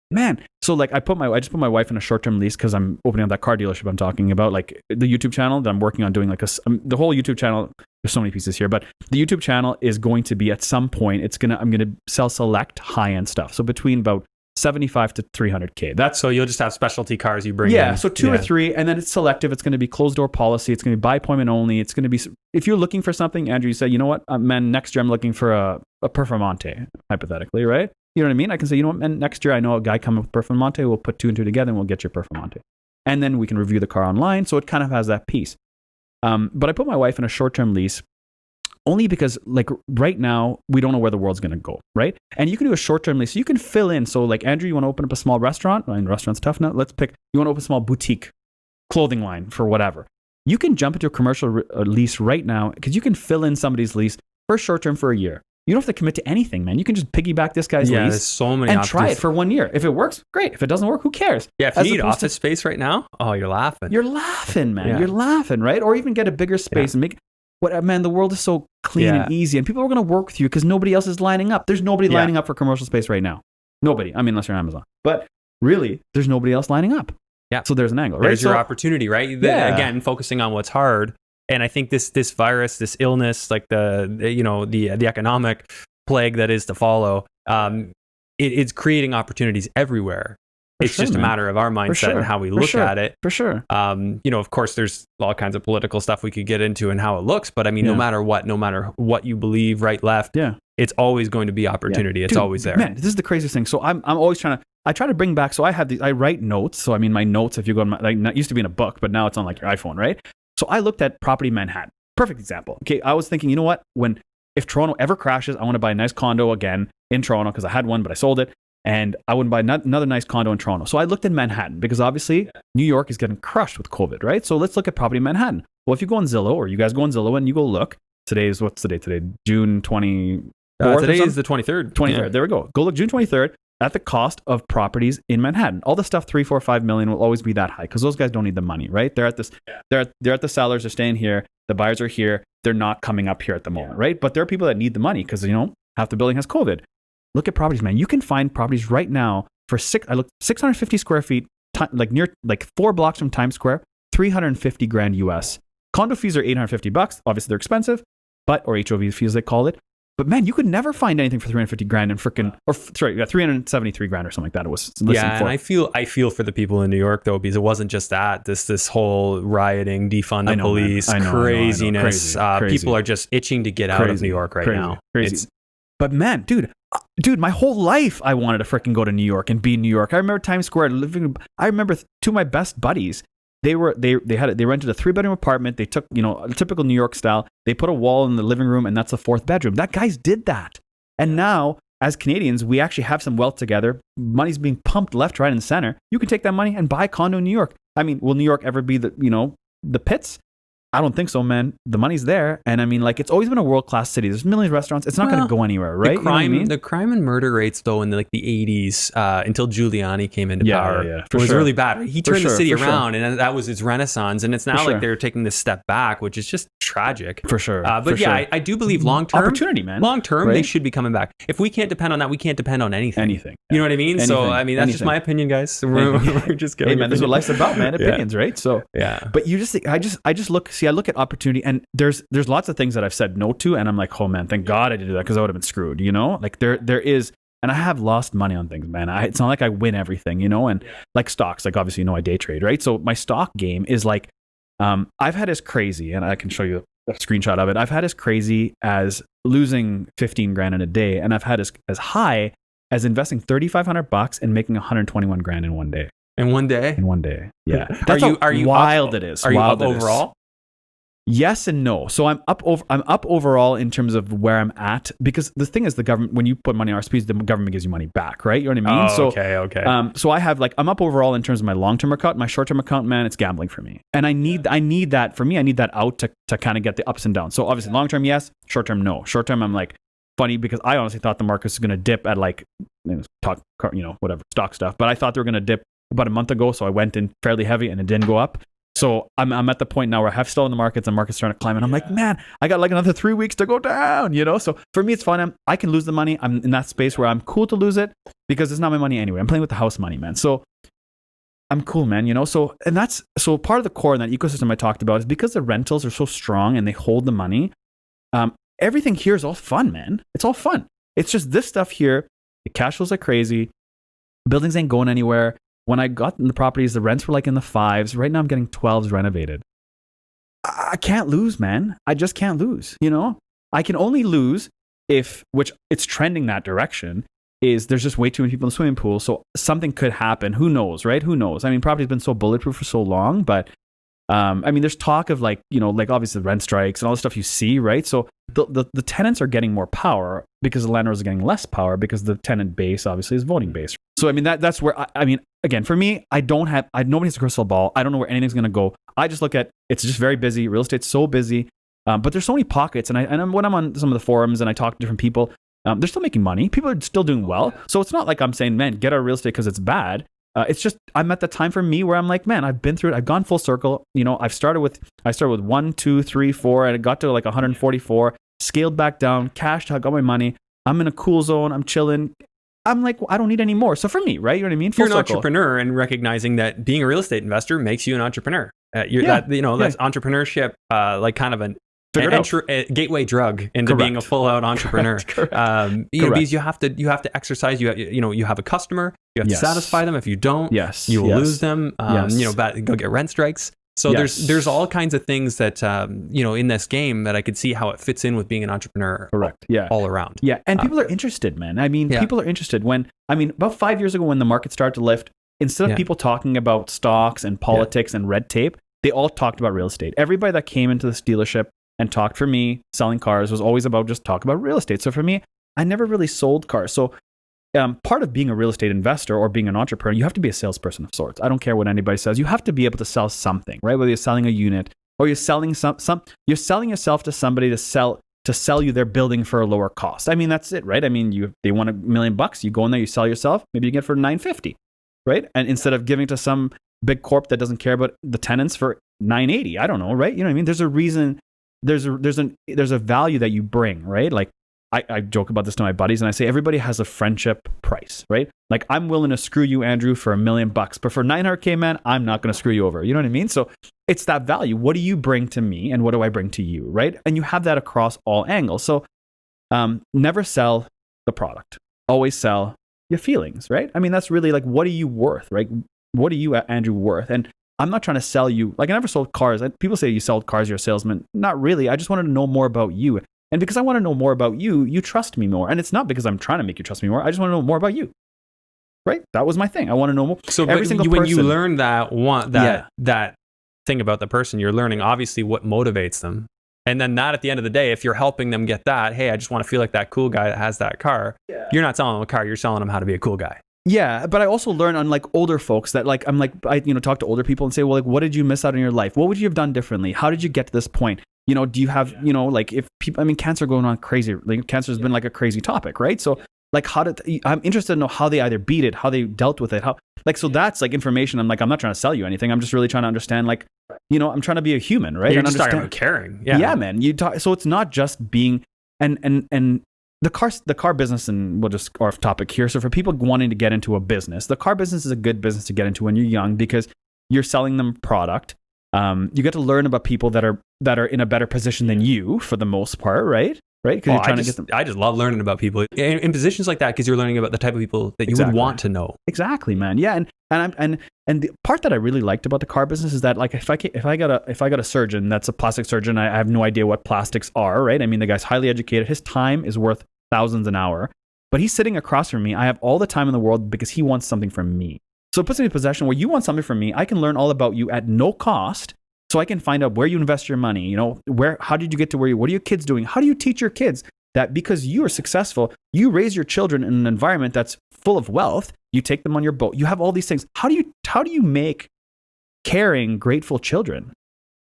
man, so like I just put my wife in a short-term lease because I'm opening up that car dealership I'm talking about, like the YouTube channel that I'm working on doing, like the whole YouTube channel. There's so many pieces here, but the YouTube channel is going to be at some point. I'm going to sell select high-end stuff. So between about 75 to 300K. So you'll just have specialty cars you bring in. Yeah, so 2 or 3, and then it's selective. It's going to be closed door policy. It's going to be by appointment only. It's going to be, if you're looking for something, Andrew, you say, you know what, man, next year I'm looking for a Performante, hypothetically, right? You know what I mean? I can say, you know what, man, next year I know a guy coming with Performante. We'll put 2 and 2 together and we'll get your Performante. And then we can review the car online. So it kind of has that piece. But I put my wife in a short-term lease only because like right now, we don't know where the world's going to go, right? And you can do a short-term lease. So you can fill in. So like, Andrew, you want to open up a small restaurant? I mean, restaurant's tough now. Let's pick, you want to open a small boutique clothing line for whatever. You can jump into a commercial lease right now because you can fill in somebody's lease for short-term for a year. You don't have to commit to anything, man. You can just piggyback this guy's lease there's so many and options. Try it for 1 year. If it works, great. If it doesn't work, who cares? Yeah, if you need office space right now, you're laughing. You're laughing, man. Yeah. You're laughing, right? Or even get a bigger space and make man, the world is so clean and easy, and people are going to work with you because nobody else is lining up. There's nobody lining up for commercial space right now. Nobody. I mean, unless you're Amazon. But really, there's nobody else lining up. Yeah. So there's an angle, right? There's your opportunity, right? Again, focusing on what's hard. And I think this virus, this illness, like the economic plague that is to follow, it's creating opportunities everywhere. It's just a matter of our mindset and how we look at it. For sure. Of course, there's all kinds of political stuff we could get into and how it looks. But I mean, no matter what you believe, right, left, it's always going to be opportunity. It's always there. Man, this is the craziest thing. So I'm always I try to bring back. So I write notes. So I mean, my notes, if you go on it used to be in a book, but now it's on like your iPhone, right? So I looked at property in Manhattan. Perfect example. Okay, I was thinking, you know what? If Toronto ever crashes, I want to buy a nice condo again in Toronto because I had one, but I sold it. And I wouldn't buy another nice condo in Toronto. So I looked in Manhattan because obviously New York is getting crushed with COVID, right? So let's look at property in Manhattan. Well, if you go on Zillow, or you guys go on Zillow and you go look, what's the date today? June 24th? Today is the 23rd. 23rd, yeah. There we go. Go look June 23rd at the cost of properties in Manhattan. All the stuff, 3, 4, 5 million will always be that high because those guys don't need the money, right? They're at the sellers, they're staying here. The buyers are here. They're not coming up here at the moment, right? But there are people that need the money because, half the building has COVID. Look at properties, man. You can find properties right now for 650 square feet, near 4 blocks from Times Square, $350,000 US. Condo fees are $850. Obviously, they're expensive, or HOV fees they call it. But man, you could never find anything for $350,000 and $373,000 or something like that. It was and I feel for the people in New York though, because it wasn't just that. This whole rioting, defund the police, craziness. Crazy. People are just itching to get out of New York right now. Crazy. But man, dude, my whole life I wanted to freaking go to New York and be in New York. I remember Times Square I remember two of my best buddies. They rented a 3-bedroom apartment. They took, a typical New York style. They put a wall in the living room and that's the 4th bedroom. That guys did that. And now as Canadians, we actually have some wealth together. Money's being pumped left, right, and center. You can take that money and buy a condo in New York. I mean, will New York ever be the pits? I don't think so, man. The money's there. And I mean, it's always been a world-class city. There's millions of restaurants. It's not going to go anywhere, right? The crime and murder rates, though, in the 80s, until Giuliani came into power, was really bad. He turned the city around, and that was its renaissance. And it's now they're taking this step back, which is just tragic. For sure. I do believe long-term... Opportunity, man. Long-term, they should be coming back. If we can't depend on that, we can't depend on anything. You know what I mean? So, I mean, that's just my opinion, guys. We're just getting... Hey, man, this is what life's about, man. Opinions, right? So, yeah. But you just think... I look at opportunity, and there's lots of things that I've said no to, and I'm like, oh man, thank God I did that because I would have been screwed, there is, and I have lost money on things, man. It's not like I win everything, and like stocks, obviously, I day trade, right? So my stock game is I've had as crazy, and I can show you a screenshot of it. I've had as crazy as losing $15,000 in a day, and I've had as high as investing $3,500 and making $121,000 in one day. In one day? In one day. Yeah. That's are you wild it is. Are you up overall? Yes and no. So I'm up overall in terms of where I'm at, because the thing is, the government, when you put money in RSPs, the government gives you money back, right? You know what I mean? Okay. So I have I'm up overall in terms of my long-term account. My short-term account, man, it's gambling for me, and I need that for me. I need that out to kind of get the ups and downs. So obviously, long-term, yes. Short-term, no. Short-term, I'm funny because I honestly thought the market was going to dip at whatever stock stuff, but I thought they were going to dip about a month ago, so I went in fairly heavy and it didn't go up. So I'm at the point now where I have still in the markets, and the market's starting to climb, and I'm like, man, I got another 3 weeks to go down, So for me, it's fun. I can lose the money. I'm in that space where I'm cool to lose it because it's not my money anyway. I'm playing with the house money, man. So I'm cool, man. So part of the core in that ecosystem I talked about is because the rentals are so strong and they hold the money. Everything here is all fun, man. It's all fun. It's just this stuff here. The cash flows are crazy. Buildings ain't going anywhere. When I got in the properties, the rents were in the 5s. Right now, I'm getting 12s renovated. I can't lose, man. I just can't lose. I can only lose which it's trending that direction, is there's just way too many people in the swimming pool. So something could happen. Who knows, right? Who knows? I mean, property's been so bulletproof for so long, but there's talk of obviously the rent strikes and all the stuff you see, right? So the tenants are getting more power because the landlords are getting less power because the tenant base obviously is voting based. So I mean that's where again, for me, nobody has a crystal ball. I don't know where anything's going to go. I just look at, it's just very busy. Real estate's so busy, but there's so many pockets. And when I'm on some of the forums and I talk to different people, they're still making money. People are still doing well. So it's not like I'm saying, man, get out of real estate because it's bad. It's just, I'm at the time for me where I'm like, man, I've been through it. I've gone full circle. I started with 1, 2, 3, 4, and it got to 144, scaled back down, cashed out, got my money. I'm in a cool zone. I'm chilling. I'm like, well, I don't need any more. So for me, right? You know what I mean? You're an entrepreneur, and recognizing that being a real estate investor makes you an entrepreneur. That's entrepreneurship, like kind of a gateway drug into being a full out entrepreneur. Because you have to exercise. You have a customer. You have to satisfy them. If you don't, you will lose them. Go get rent strikes. So there's all kinds of things that in this game that I could see how it fits in with being an entrepreneur. Correct. All around. Yeah, and people are interested, man. I mean, people are interested. About 5 years ago, when the market started to lift, instead of people talking about stocks and politics and red tape, they all talked about real estate. Everybody that came into this dealership and talked for me selling cars was always about just talk about real estate. So for me, I never really sold cars. So part of being a real estate investor or being an entrepreneur, you have to be a salesperson of sorts. I don't care what anybody says. You have to be able to sell something, right? Whether you're selling a unit or you're selling you're selling yourself to somebody to sell you their building for a lower cost. I mean, that's it, right? I mean, they want $1 million. You go in there, you sell yourself. Maybe you get it for $950, right? And instead of giving to some big corp that doesn't care about the tenants for $980, I don't know, right? You know what I mean? There's a reason. There's a value that you bring, right? Like I joke about this to my buddies and I say everybody has a friendship price, right? Like I'm willing to screw you, Andrew, for $1 million, but for $900K, man, I'm not going to screw you over. You know what I mean? So it's that value. What do you bring to me and what do I bring to you, right? And you have that across all angles. So never sell the product. Always sell your feelings, right? I mean, that's really like, what are you worth, right? What are you, Andrew, worth? And I'm not trying to sell you. Like I never sold cars. People say you sell cars, you're a salesman. Not really. I just wanted to know more about you. And because I want to know more about you, you trust me more. And it's not because I'm trying to make you trust me more. I just want to know more about you. Right? That was my thing. I want to know more. So when you learn that thing about the person, you're learning obviously what motivates them. And then that at the end of the day, if you're helping them get that, hey, I just want to feel like that cool guy that has that car. Yeah. You're not selling them a car. You're selling them how to be a cool guy. Yeah, but I also learn on like older folks that like I talk to older people and say, well, like, what did you miss out in your life? What would you have done differently? How did you get to this point? Do you have like if people? I mean, cancer going on crazy. Like cancer has been like a crazy topic, right? So like, I'm interested to know how they either beat it, how they dealt with it, so that's like information. I'm not trying to sell you anything. I'm just really trying to understand, like, I'm trying to be a human, right? You're just talking about caring. Yeah, man. So it's not just being and. The car business, and we'll just off topic here. So for people wanting to get into a business, the car business is a good business to get into when you're young because you're selling them product. You get to learn about people that are in a better position than you for the most part, right? Right? Because you're trying to get them. I just love learning about people in positions like that because you're learning about the type of people that you would want to know. Exactly, man. Yeah, and the part that I really liked about the car business is that like if I got a surgeon that's a plastic surgeon, I have no idea what plastics are, right? I mean, the guy's highly educated. His time is worth thousands an hour, but he's sitting across from me. I have all the time in the world because he wants something from me. So it puts me in a position where you want something from me. I can learn all about you at no cost. So I can find out where you invest your money. How did you get to what are your kids doing? How do you teach your kids that because you are successful, you raise your children in an environment that's full of wealth. You take them on your boat. You have all these things. How do you make caring, grateful children?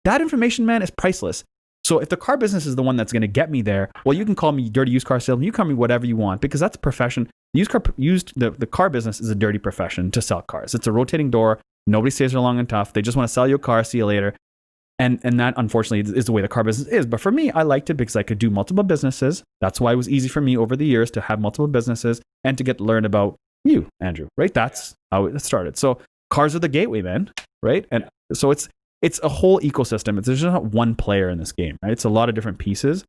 That information, man, is priceless. So if the car business is the one that's going to get me there, well, you can call me dirty used car salesman. You call me whatever you want because that's a profession. The car business is a dirty profession to sell cars. It's a rotating door. Nobody stays there long and tough. They just want to sell you a car. See you later. And that, unfortunately, is the way the car business is. But for me, I liked it because I could do multiple businesses. That's why it was easy for me over the years to have multiple businesses and to get to learn about you, Andrew, right? That's how it started. So cars are the gateway, man, right? And so it's a whole ecosystem. There's just not one player in this game, right? It's a lot of different pieces.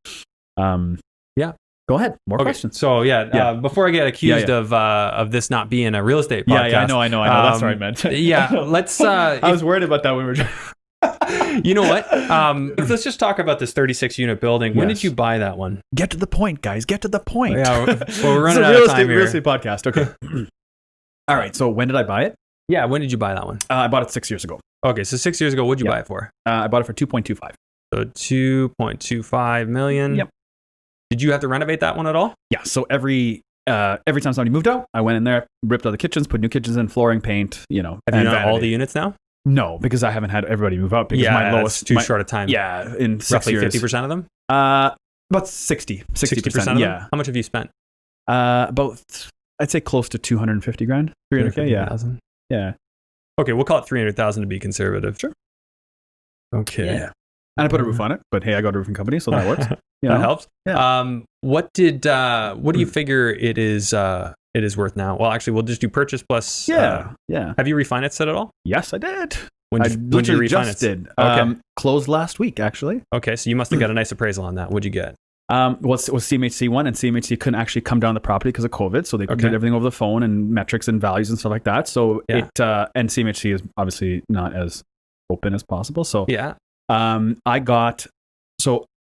Yeah. Go ahead. More questions. So before I get accused of this not being a real estate podcast. Yeah, I know. That's what I meant. Let's. I was worried about that when we were. You know what? Let's just talk about this 36-unit building. When did you buy that one? Get to the point, guys. Get to the point. Yeah, well, we're running out of time here. Real estate podcast. Okay. All right. So when did I buy it? Yeah. When did you buy that one? I bought it 6 years ago. Okay. So 6 years ago, what'd you buy it for? I bought it for $2.25. So $2.25 million. Yep. Did you have to renovate that one at all? Yeah. So every time somebody moved out, I went in there, ripped out the kitchens, put new kitchens in, flooring, paint. Have you done all the units now? No, because I haven't had everybody move out. Because my lowest, too short a time. Yeah, in 6 roughly years. 50% of them. About 60% of them? Yeah. How much have you spent? About, I'd say close to $250,000. $300K. Yeah. Yeah. Okay, we'll call it $300,000 to be conservative. Sure. Okay. Yeah. And I put a roof on it, but hey, I got a roofing company, so that works. That helps. Yeah. What do you figure it is it is worth now. Well, actually, we'll just do purchase plus. Yeah. Have you refinanced it at all? Yes, I did. When did you refinance? Just did. Okay. Closed last week, actually. Okay, so you must have got a nice appraisal on that. What'd you get? Well, it was CMHC one, and CMHC couldn't actually come down the property because of COVID, so they did everything over the phone and metrics and values and stuff like that. So and CMHC is obviously not as open as possible. So I got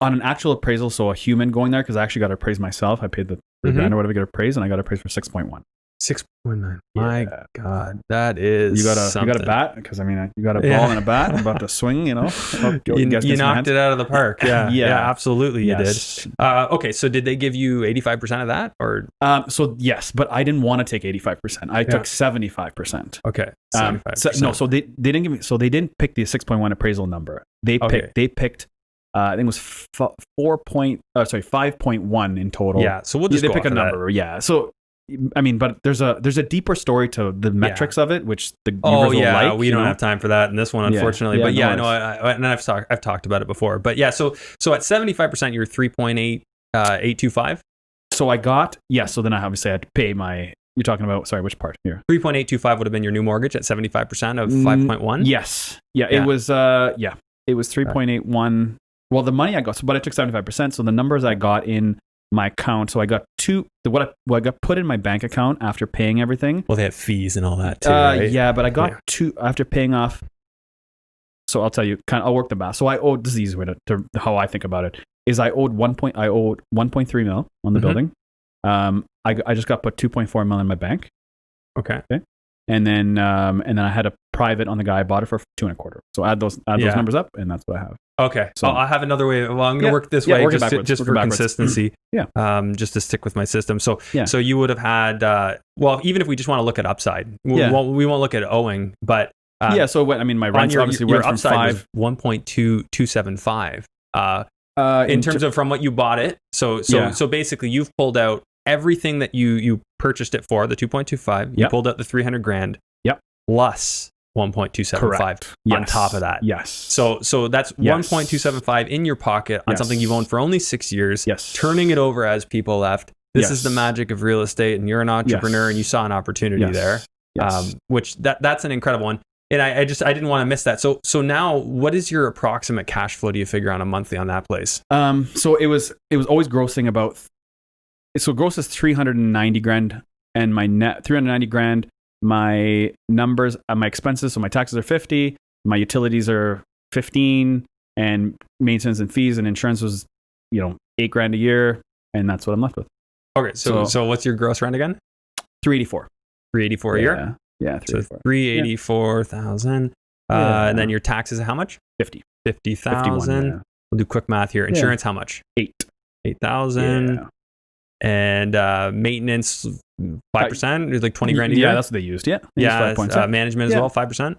on an actual appraisal, so a human going there, because I actually got appraised myself. I paid the $3,000 or whatever to get appraised, and I got appraised for 6.1. 6.9. My God, that is you got something. a bat, because I mean you got a ball and a bat. I'm about to swing. You knocked it out of the park. Yeah, absolutely, you did. Okay, so did they give you 85% of that, or? So yes, but I didn't want to take 85%. I took 75%. Okay, 75%. No, so they didn't give me. So they didn't pick the 6.1 appraisal number. They picked. I think it was 5.1 in total. Yeah, so we'll just they pick a number. That. Yeah, so. I mean, but there's a deeper story to the metrics of it, which the viewers will like. We don't have time for that in this one, unfortunately. But I know, and I've talked about it before. But yeah, so at 75%, you're 3.825. So I got So then I obviously had to pay my. You're talking about which part here? 3.825 would have been your new mortgage at 75% of 5.1. Yes, it was. It was 3.81. Well, the money I got, but I took 75%. So the numbers I got in my account, so I got what I got put in my bank account after paying everything. Well, they have fees and all that too, right? Yeah, but I got two after paying off. So I'll tell you, I'll work the math. So I owed, this is the easy way to how I think about it, is I owed 1.3 mil on the building. I just got put 2.4 mil in my bank. Okay. And then I had a private on the guy I bought it for 2.25. So add those numbers up, and that's what I have. Okay. So I have another way. Well, I'm going to work this way just for consistency. Just to stick with my system. So you would have had, even if we just want to look at upside, we won't look at owing, but. So my rents obviously went from upside was 1.2275 in terms of from what you bought it. So basically you've pulled out everything that you purchased it for, the 2.25. You pulled out the $300,000. Yep. Plus 1.275 on top of that. Yes. So that's 1.275 in your pocket on something you've owned for only 6 years. Yes. Turning it over as people left. This is the magic of real estate, and you're an entrepreneur and you saw an opportunity there. Yes. Which that's an incredible one. And I didn't want to miss that. So now what is your approximate cash flow do you figure on a monthly on that place? So it was always grossing about, so gross is 390 grand, and my net 390 grand. My numbers, my expenses, so my taxes are 50, my utilities are 15, and maintenance and fees and insurance was, $8 grand a year, and that's what I'm left with. Okay, so what's your gross rent again? 384. 384 a year? Yeah, 384. So 384,000. And then your taxes are how much? 50,000. We'll do quick math here. Insurance, how much? 8,000. Yeah. And maintenance 5%, it's like 20 grand a year. Yeah, that's what they used. Yeah, management as well, 5%.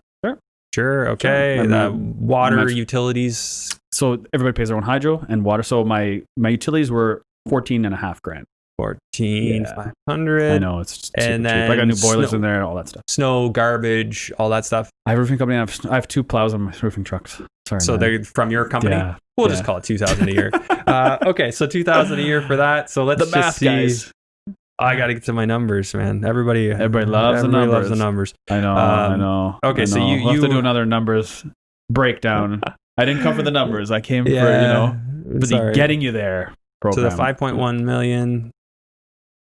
Sure. Okay. Sure. Water, utilities. So everybody pays their own hydro and water. So my utilities were 14.5 grand. 14,500. I know, it's super cheap. I got new boilers in there and all that stuff. Snow, garbage, all that stuff. I have a roofing company. I have 2 plows on my roofing trucks. Sorry. So they're from your company. Yeah. We'll just call it 2,000 a year. Okay, so 2,000 a year for that. So let's just see. Guys. I got to get to my numbers, man. Everybody loves the numbers. I know. Okay, so you have to do another numbers breakdown. I didn't come for the numbers. I came for the getting you there program. So the 5.1 million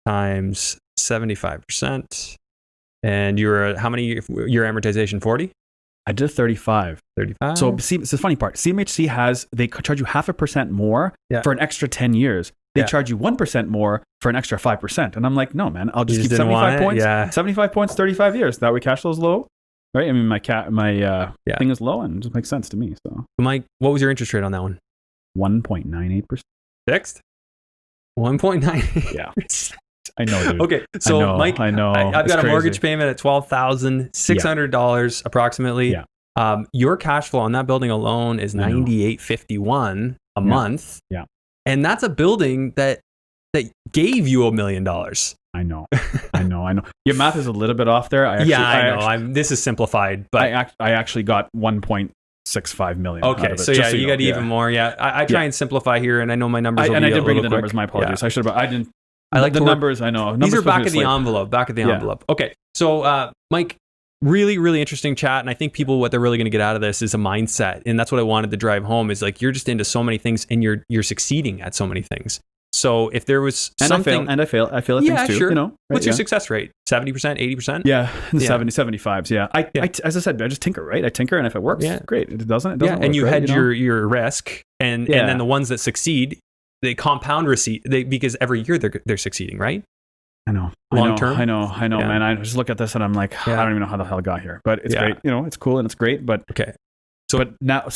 times 75%, and you were how many year amortization? 40. I did 35. 35. So see, it's the funny part. CMHC they charge you 0.5% more for an extra 10 years. They charge you 1% more for an extra 5%. And I'm like, no, man, I'll just keep 75 points. 75 points, 35 years. That way cash flow is low, right? I mean, my thing is low, and it just makes sense to me. So, Mike, what was your interest rate on that one? 1.98%. Fixed? 1.9. Yeah. I know, dude. Okay, so Mike, I know. I've got a mortgage payment at $12,600 approximately. Yeah. Your cash flow on that building alone is $98.51 a month. Yeah. And that's a building that gave you $1 million. I know. Your math is a little bit off there. I know. This is simplified, but I actually got 1.65 million. Okay, so you got even more. Yeah, I try and simplify here, and I know my numbers. I did bring the numbers. My apologies. I should have. I didn't. I like the numbers. I know these numbers are back of the slate. envelope. Back of the envelope. Okay, so Mike, really, really interesting chat, and I think people what they're really going to get out of this is a mindset, and that's what I wanted to drive home. Is like you're just into so many things, and you're succeeding at so many things. So if there was something, I fail at things too. Sure. You know, right, what's your success rate? 70%, 80%? Yeah, 70, 75s. Yeah. As I said, I just tinker, right? I tinker, and if it works, great. It doesn't and work, you right? hedge your risk, and then the ones that succeed, they compound receipt because every year they're succeeding, right? I know. Long term. I know, man. I just look at this and I'm like, I don't even know how the hell I got here, but it's great. You know, it's cool and it's great. But okay. So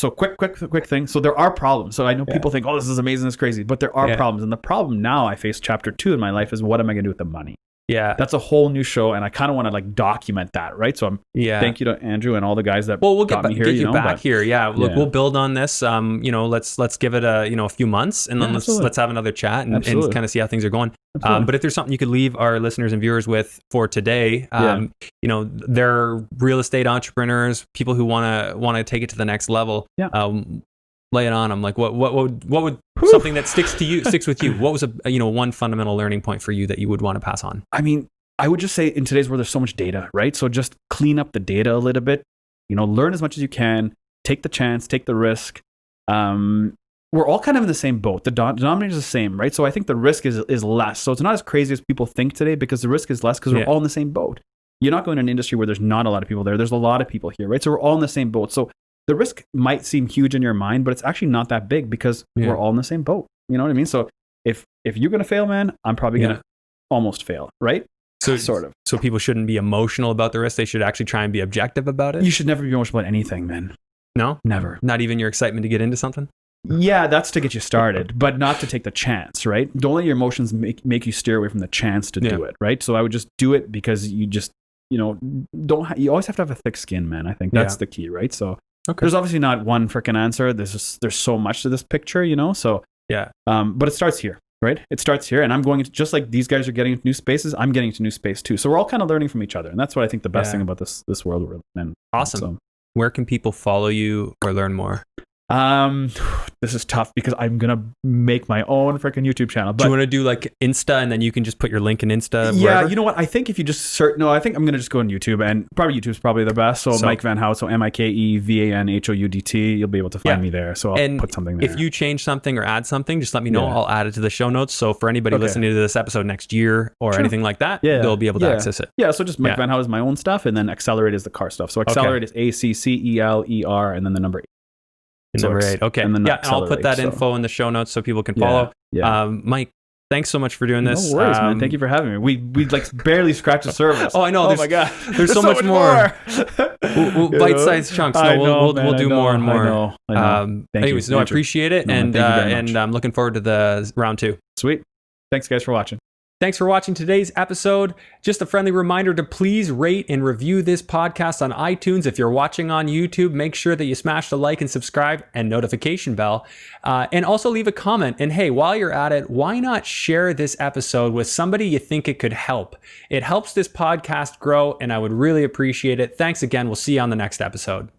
quick thing. So there are problems. So I know people think, oh, this is amazing, this is crazy, but there are problems. And the problem now I face chapter 2 in my life is what am I going to do with the money? Yeah. That's a whole new show. And I kind of want to like document that, right? So thank you to Andrew and all the guys that we'll got me here. Get you back here. Yeah. Look, we'll build on this. Let's give it a few months and then let's have another chat and kind of see how things are going. But if there's something you could leave our listeners and viewers with for today, they're real estate entrepreneurs, people who want to take it to the next level. Lay it on them. Like what would something that sticks with you? What was one fundamental learning point for you that you would want to pass on? I mean, I would just say in today's world, there's so much data, right? So just clean up the data a little bit, learn as much as you can, take the chance, take the risk. We're all kind of in the same boat. The denominator is the same, right? So I think the risk is less. So it's not as crazy as people think today because the risk is less because we're all in the same boat. You're not going to an industry where there's not a lot of people there. There's a lot of people here, right? So we're all in the same boat. So the risk might seem huge in your mind, but it's actually not that big because we're all in the same boat. You know what I mean? So if you're going to fail, man, I'm probably going to almost fail, right? So sort of. So people shouldn't be emotional about the risk. They should actually try and be objective about it. You should never be emotional about anything, man. No? Never. Not even your excitement to get into something? Yeah, that's to get you started, but not to take the chance, right? Don't let your emotions make you steer away from the chance to do it, right? So I would just do it because you just, you always have to have a thick skin, man. I think that's the key, right? So there's obviously not one freaking answer. There's so much to this picture, So but it starts here, right? It starts here, and I'm going into, just like these guys are getting into new spaces, I'm getting into new space too. So we're all kind of learning from each other, and that's what I think the best thing about this world we're in. Awesome. So, where can people follow you or learn more? This is tough because I'm gonna make my own freaking YouTube channel. But do you want to do like Insta and then you can just put your link in Insta? Yeah, wherever? You know what? I think if you just search, I think I'm gonna just go on YouTube, and probably YouTube's probably the best. So Mike Van Houdt, so MikeVanHoudt. You'll be able to find me there. So I'll put something there. If you change something or add something, just let me know. I'll add it to the show notes. So for anybody listening to this episode next year or anything like that, they'll be able to access it. Yeah. So just Mike Van Houdt is my own stuff, and then Accelerate is the car stuff. So Accelerate is ACCELER, and then the number 8. Number 8. Okay. And I'll put that info in the show notes so people can follow. Mike, thanks so much for doing this. No worries, man. Thank you for having me. We like barely scratched the surface. Oh, I know. Oh my God. There's so much more. We'll bite-sized chunks. No, we'll do more and more. I know. Anyways, I appreciate it. And I'm looking forward to the round 2. Sweet. Thanks, guys, for watching. Thanks for watching today's episode. Just a friendly reminder to please rate and review this podcast on iTunes. If you're watching on YouTube, make sure that you smash the like and subscribe and notification bell. And also leave a comment. And hey, while you're at it, why not share this episode with somebody you think it could help? It helps this podcast grow, and I would really appreciate it. Thanks again. We'll see you on the next episode.